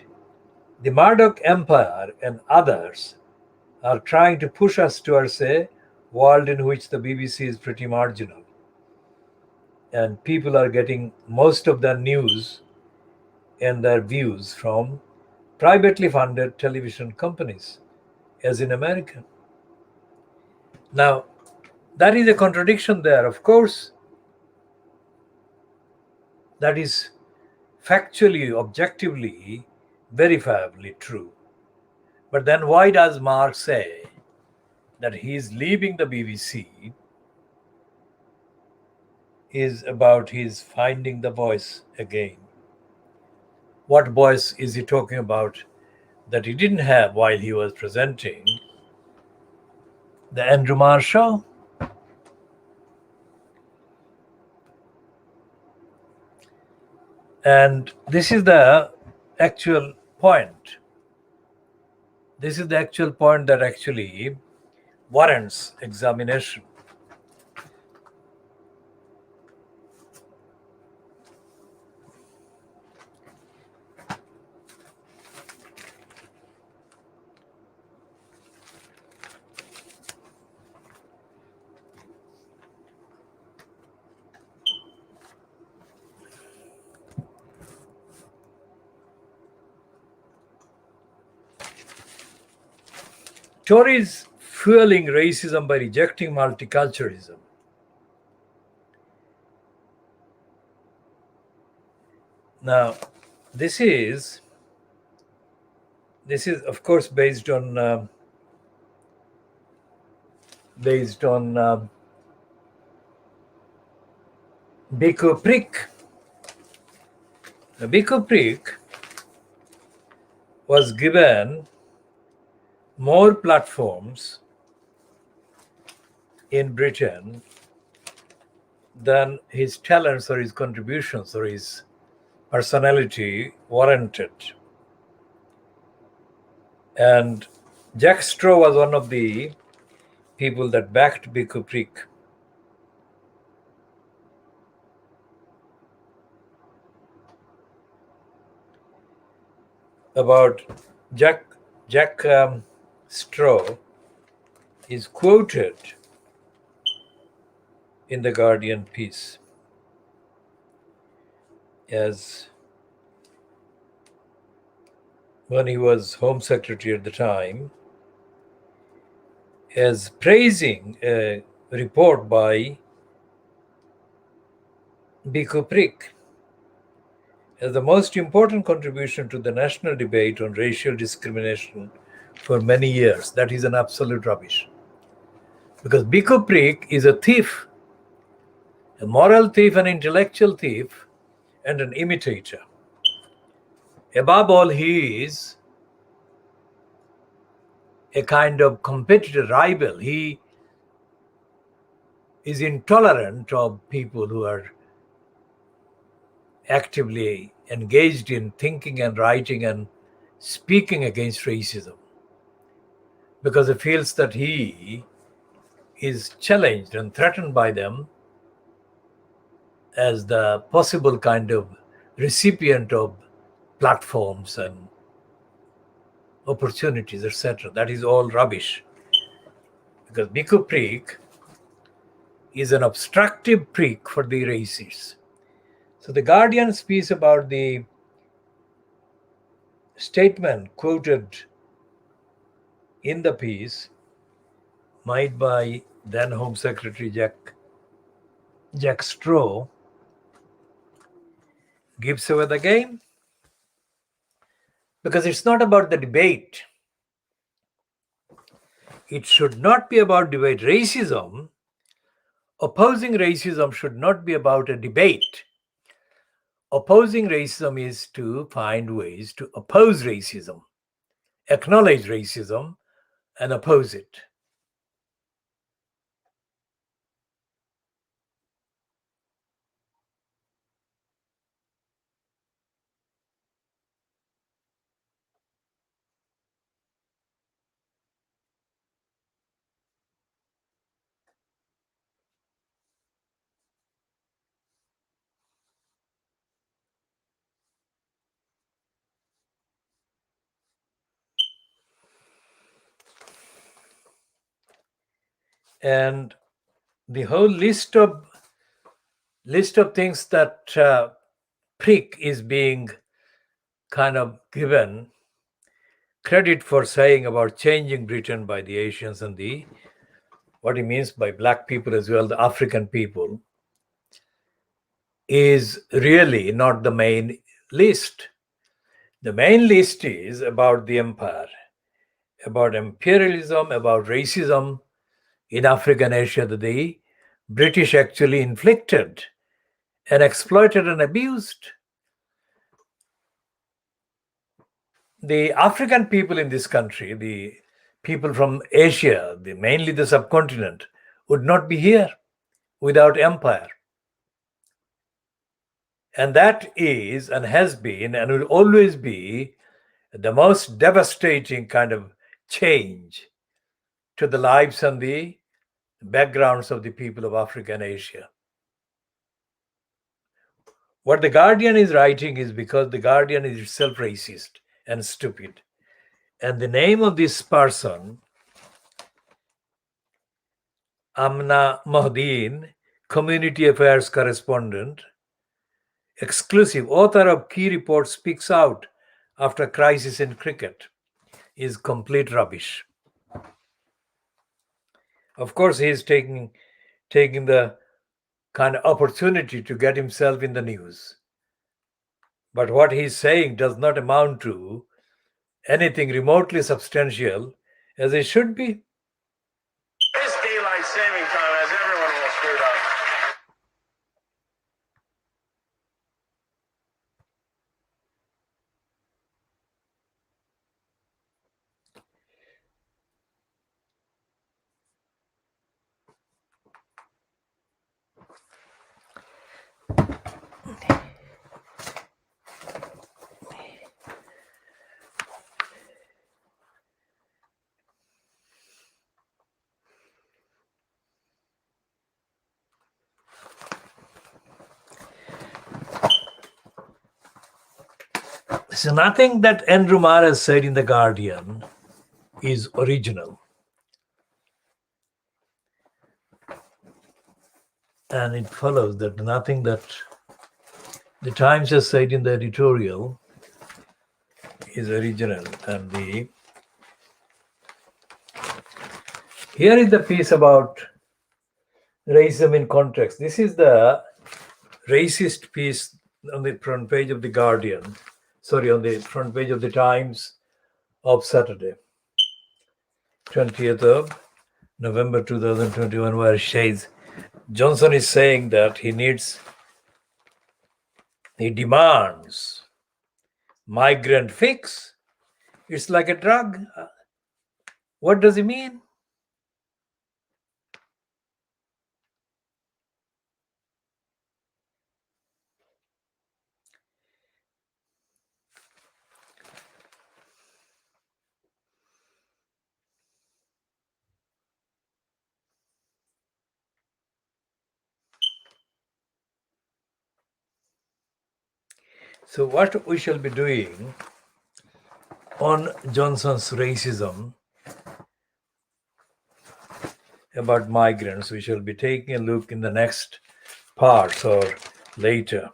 the Murdoch Empire and others are trying to push us towards a world in which the BBC is pretty marginal. And people are getting most of their news and their views from privately funded television companies, as in America. Now, that is a contradiction there. Of course, that is factually, objectively, verifiably true. But then why does Mark say that he's leaving the BBC is about his finding the voice again? What voice is he talking about that he didn't have while he was presenting the Andrew Marr show? And this is the actual point. This is the actual point that actually warrants examination. Tories fueling racism by rejecting multiculturalism. Now, this is of course based on Biko Prick. Now, Biko Prick was given more platforms in Britain than his talents or his contributions or his personality warranted. And Jack Straw was one of the people that backed Biko Prick. About Jack Straw is quoted in the Guardian piece as when he was Home Secretary at the time, as praising a report by Biko Prick as the most important contribution to the national debate on racial discrimination for many years. That is an absolute rubbish. Because Biko Prick is a thief, a moral thief, an intellectual thief, and an imitator. Above all, he is a kind of competitor, rival. He is intolerant of people who are actively engaged in thinking and writing and speaking against racism, because he feels that he is challenged and threatened by them as the possible kind of recipient of platforms and opportunities, etc. That is all rubbish, because Biko Prick is an obstructive prick for the racists. So the Guardian's piece about the statement quoted in the piece made by then Home Secretary Jack Straw gives away the game, because it's not about the debate. It should not be about debate. Racism, opposing racism should not be about a debate. Opposing racism is to find ways to oppose racism, acknowledge racism, and oppose it. And the whole list of things that Prick is being kind of given credit for saying about changing Britain by the Asians and what he means by black people as well, the African people, is really not the main list. The main list is about the empire about imperialism, about racism in Africa and Asia that the British actually inflicted and exploited and abused. The African people in this country, the people from Asia, mainly the subcontinent, would not be here without empire. And that is and has been and will always be the most devastating kind of change to the lives and the backgrounds of the people of Africa and Asia. What the Guardian is writing is because the Guardian is itself racist and stupid. And the name of this person, Amna Mahdeen, Community Affairs Correspondent, exclusive author of key report, speaks out after crisis in cricket, is complete rubbish. Of course, he is taking the kind of opportunity to get himself in the news. But what he's saying does not amount to anything remotely substantial as it should be. This daylight saving time has everyone all screwed up. So nothing that Andrew Marr has said in The Guardian is original. And it follows that nothing that the Times has said in the editorial is original. And here is the piece about racism in context. This is the racist piece on the front page of The Guardian. On the front page of the Times of Saturday, 20th of November 2021, where it says Johnson is saying that he demands migrant fix. It's like a drug. What does he mean? So what we shall be doing on Johnson's racism about migrants, we shall be taking a look in the next part or later.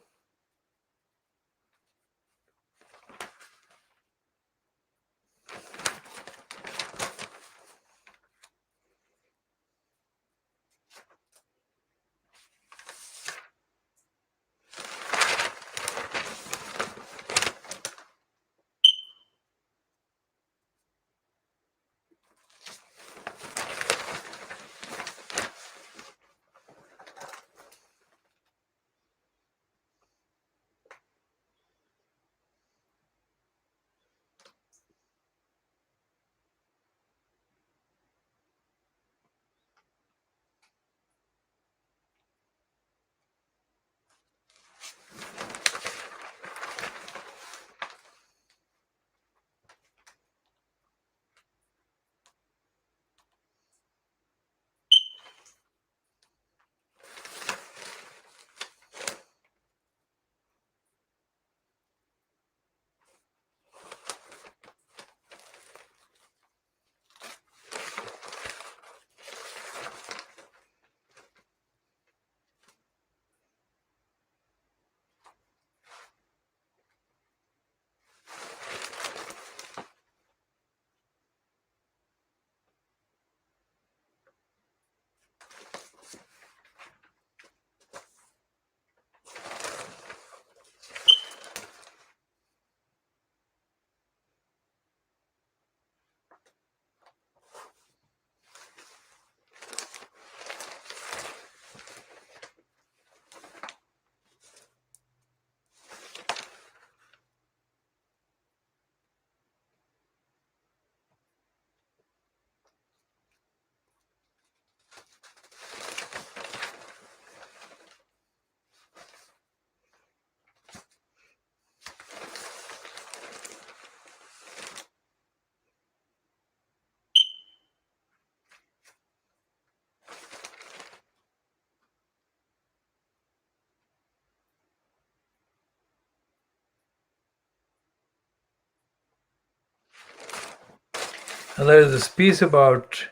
And there is this piece about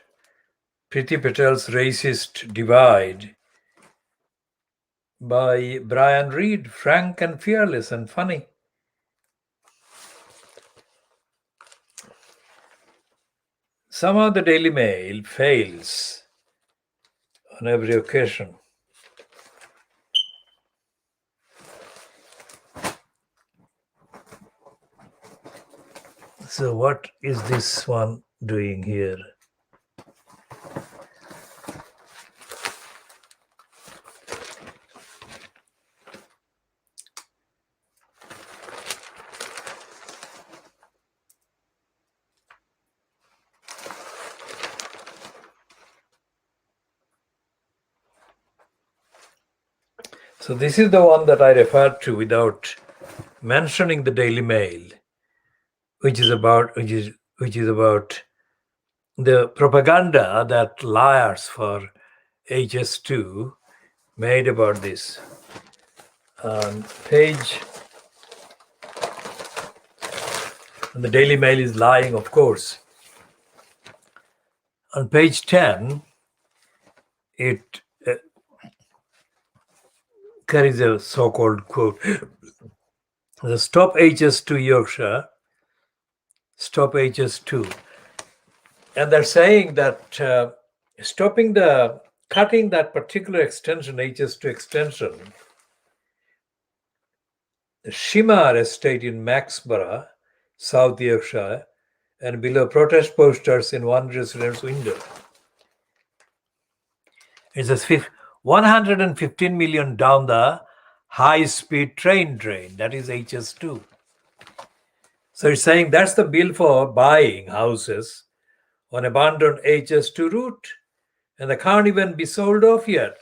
Priti Patel's Racist Divide by Brian Reed, frank and fearless and funny. Somehow the Daily Mail fails on every occasion. So what is this one doing here? So this is the one that I referred to without mentioning the Daily Mail, which is about the propaganda that liars for HS2 made about this. Page, and the Daily Mail is lying, of course. On page 10, it carries a so-called quote, the Stop HS2 Yorkshire, Stop HS2. And they're saying that cutting that particular extension, HS2 extension, the Shimar estate in Maxborough, South Yorkshire, and below protest posters in one resident's window. It says 115 million down the high-speed train drain, that is HS2. So it's saying that's the bill for buying houses on abandoned HS2 route, and they can't even be sold off yet.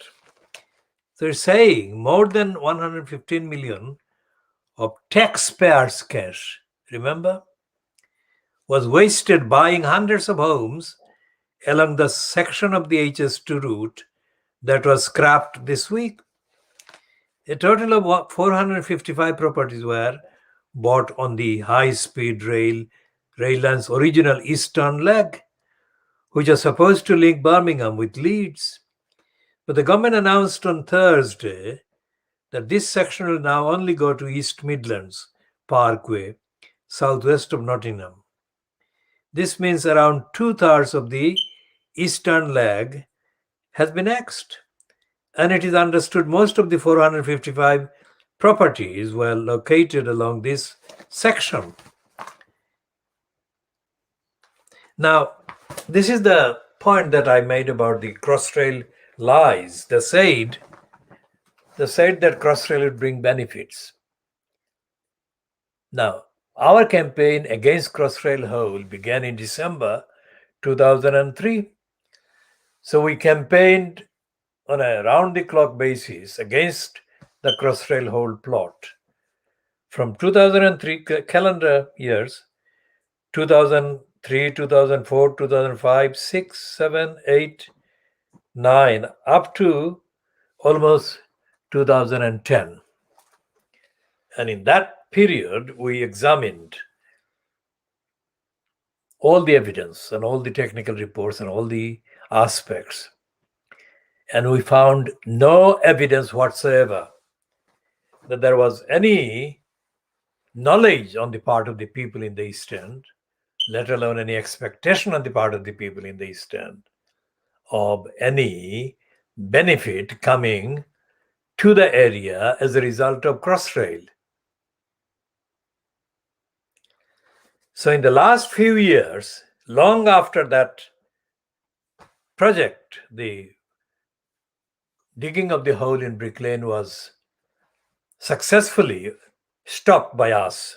So it's saying more than 115 million of taxpayers' cash, remember, was wasted buying hundreds of homes along the section of the HS2 route that was scrapped this week. A total of 455 properties were bought on the high-speed rail line's original eastern leg, which was supposed to link Birmingham with Leeds. But the government announced on Thursday that this section will now only go to East Midlands Parkway, southwest of Nottingham. This means around 2/3 of the eastern leg has been axed, and it is understood most of the 455 properties were located along this section. Now, this is the point that I made about the Crossrail lies. They said that Crossrail would bring benefits. Now, our campaign against Crossrail Hole began in December 2003. So we campaigned on a round-the-clock basis against the Crossrail Hole plot. From 2003 calendar years, 2003, 2004, 2005, 6, 7, 8, 9, up to almost 2010. And in that period, we examined all the evidence and all the technical reports and all the aspects. And we found no evidence whatsoever that there was any knowledge on the part of the people in the East End, let alone any expectation on the part of the people in the East End of any benefit coming to the area as a result of Crossrail. So in the last few years, long after that project, the digging of the hole in Brick Lane was successfully stopped by us,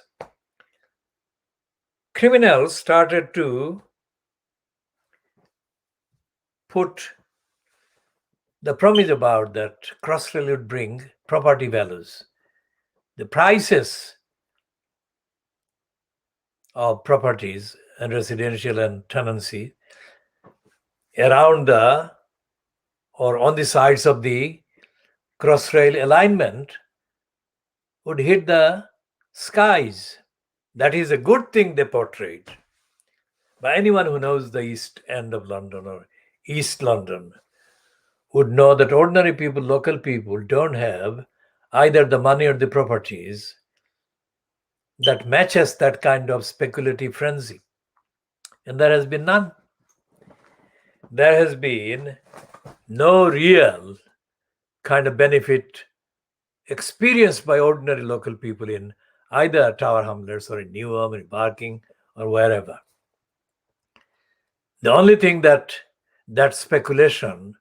criminals started to put the promise about that Crossrail would bring property values. The prices of properties and residential and tenancy around the or on the sides of the Crossrail alignment would hit the skies. That is a good thing they portrayed. But anyone who knows the East End of London or East London would know that ordinary people, local people, don't have either the money or the properties that matches that kind of speculative frenzy. And there has been none. There has been no real kind of benefit experienced by ordinary local people in either Tower Hamlets or in Newham or in Barking or wherever. The only thing that speculation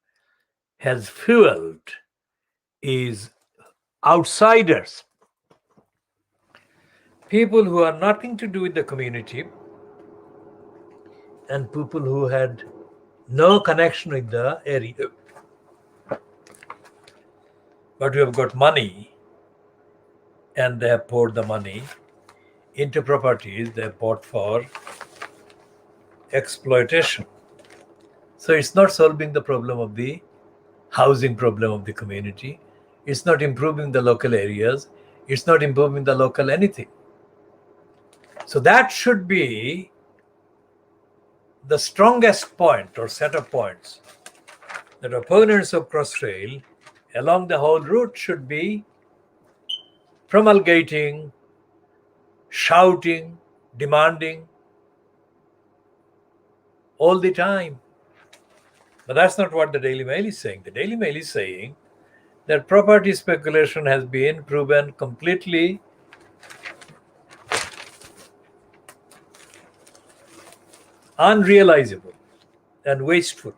has fueled is outsiders, people who are nothing to do with the community and people who had no connection with the area. But we have got money and they have poured the money into properties they have bought for exploitation. So it's not solving the problem of the housing problem of the community. It's not improving the local areas. It's not improving the local anything. So that should be the strongest point or set of points that opponents of Crossrail along the whole route should be promulgating, shouting, demanding all the time. But that's not what the Daily Mail is saying. The Daily Mail is saying that property speculation has been proven completely unrealizable and wasteful.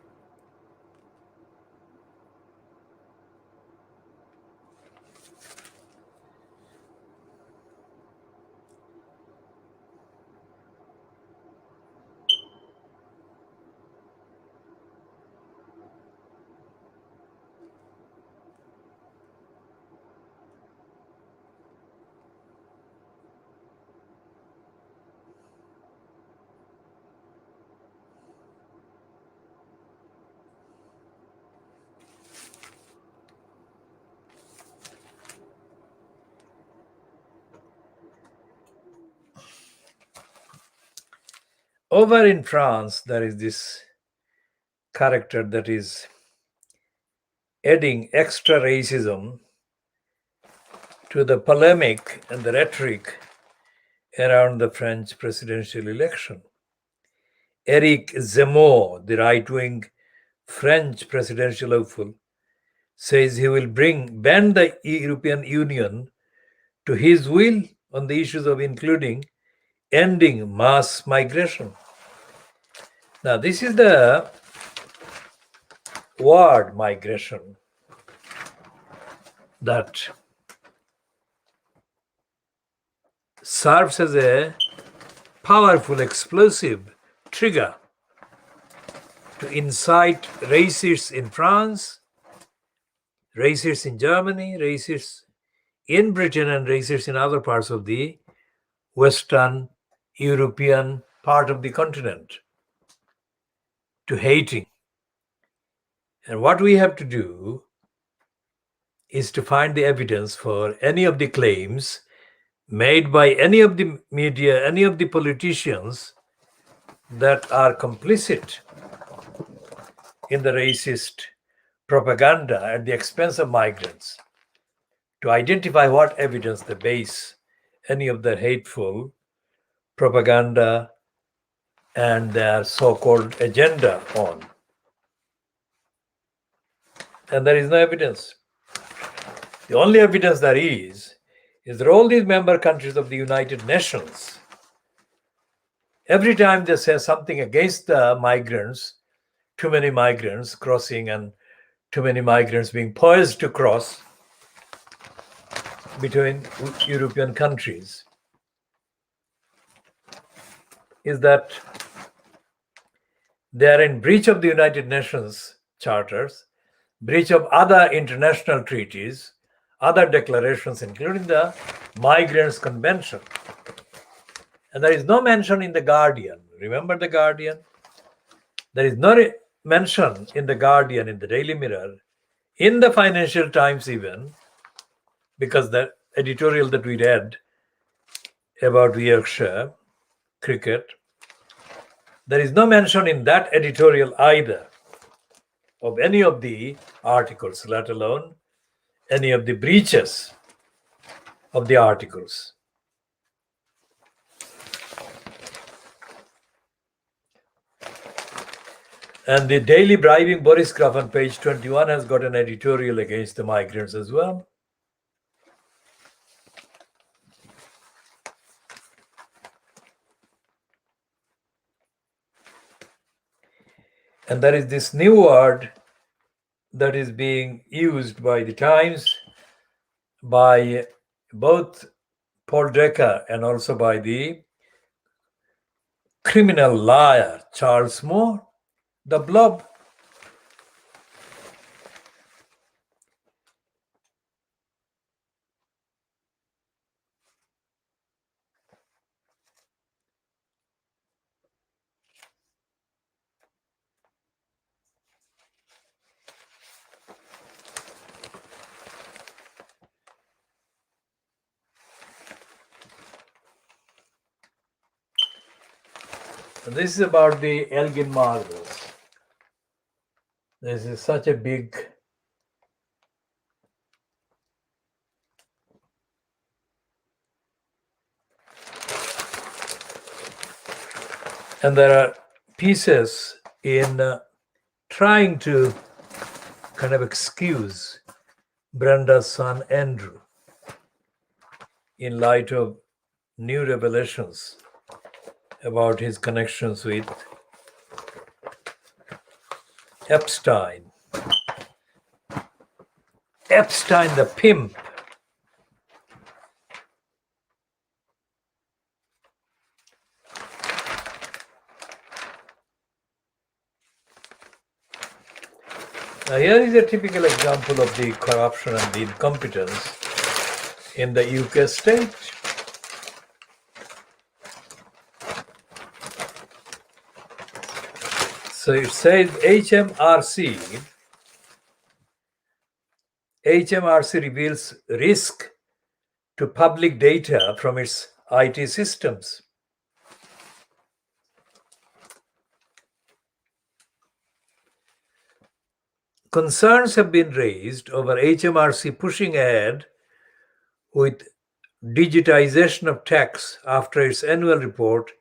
Over in France, there is this character that is adding extra racism to the polemic and the rhetoric around the French presidential election. Eric Zemmour, the right-wing French presidential hopeful, says he will bend the European Union to his will on the issues of including ending mass migration. Now, this is the word migration that serves as a powerful explosive trigger to incite racists in France, racists in Germany, racists in Britain, and racists in other parts of the Western European part of the continent to hating. And what we have to do is to find the evidence for any of the claims made by any of the media, any of the politicians that are complicit in the racist propaganda at the expense of migrants, to identify what evidence they base any of their hateful propaganda and their so-called agenda on. And there is no evidence. The only evidence there is that all these member countries of the United Nations, every time they say something against the migrants, too many migrants crossing and too many migrants being poised to cross between European countries, is that they are in breach of the United Nations charters, breach of other international treaties, other declarations, including the Migrants Convention. And there is no mention in The Guardian. Remember The Guardian? There is no mention in The Guardian, in the Daily Mirror, in the Financial Times even, because the editorial that we read about Yorkshire cricket There is no mention in that editorial either of any of the articles, let alone any of the breaches of the articles. And the daily bribing Boris Graf on page 21 has got an editorial against the migrants as well. And there is this new word that is being used by the Times, by both Paul Decker and also by the criminal liar Charles Moore, the blob. And this is about the Elgin marbles. This is such a big and there are pieces in trying to kind of excuse Brenda's son Andrew in light of new revelations about his connections with Epstein. Epstein the pimp. Now here is a typical example of the corruption and the incompetence in the UK state. So it says HMRC reveals risk to public data from its IT systems. Concerns have been raised over HMRC pushing ahead with digitization of tax after its annual report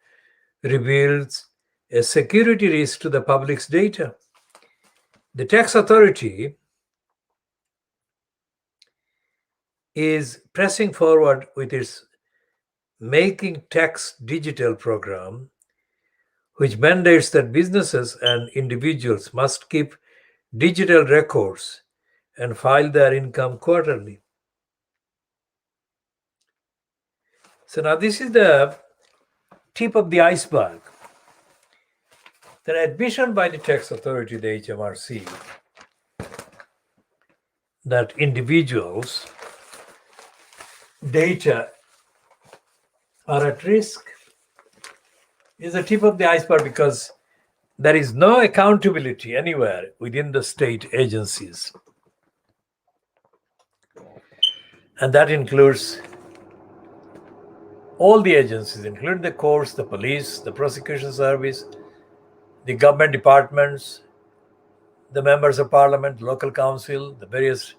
reveals a security risk to the public's data. The tax authority is pressing forward with its Making Tax Digital program, which mandates that businesses and individuals must keep digital records and file their income quarterly. So now this is the tip of the iceberg. The admission by the tax authority, the HMRC, that individuals' data are at risk is the tip of the iceberg because there is no accountability anywhere within the state agencies. And that includes all the agencies, including the courts, the police, the prosecution service, the government departments, the members of parliament, local council, the various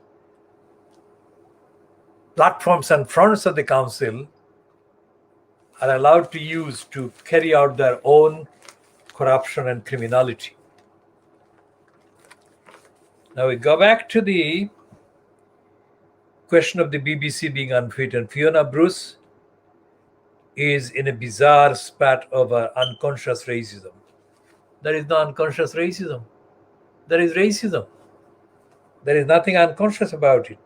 platforms and fronts of the council are allowed to use to carry out their own corruption and criminality. Now we go back to the question of the BBC being unfit, and Fiona Bruce is in a bizarre spat over unconscious racism. There is no unconscious racism. There is racism. There is nothing unconscious about it.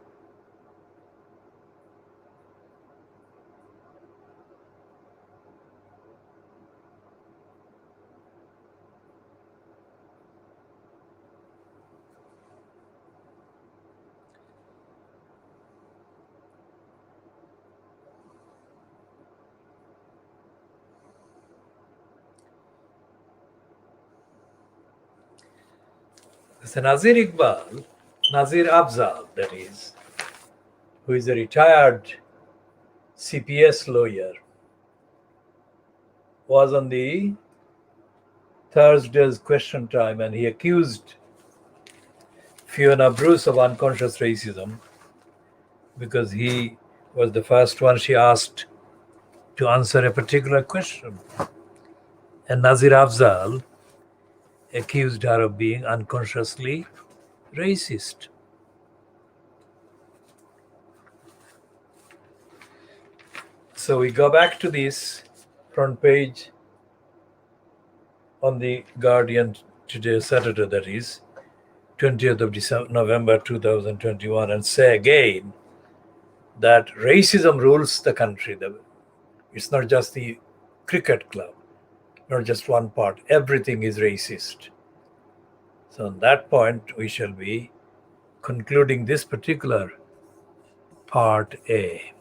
So Nazir Afzal, that is, who is a retired CPS lawyer, was on the Thursday's question time, and he accused Fiona Bruce of unconscious racism because he was the first one she asked to answer a particular question. And Nazir Afzal accused her of being unconsciously racist. So we go back to this front page on the Guardian today, Saturday, that is, 20th of November 2021, and say again that racism rules the country. It's not just the cricket club, not just one part. Everything is racist. So on that point, we shall be concluding this particular part A.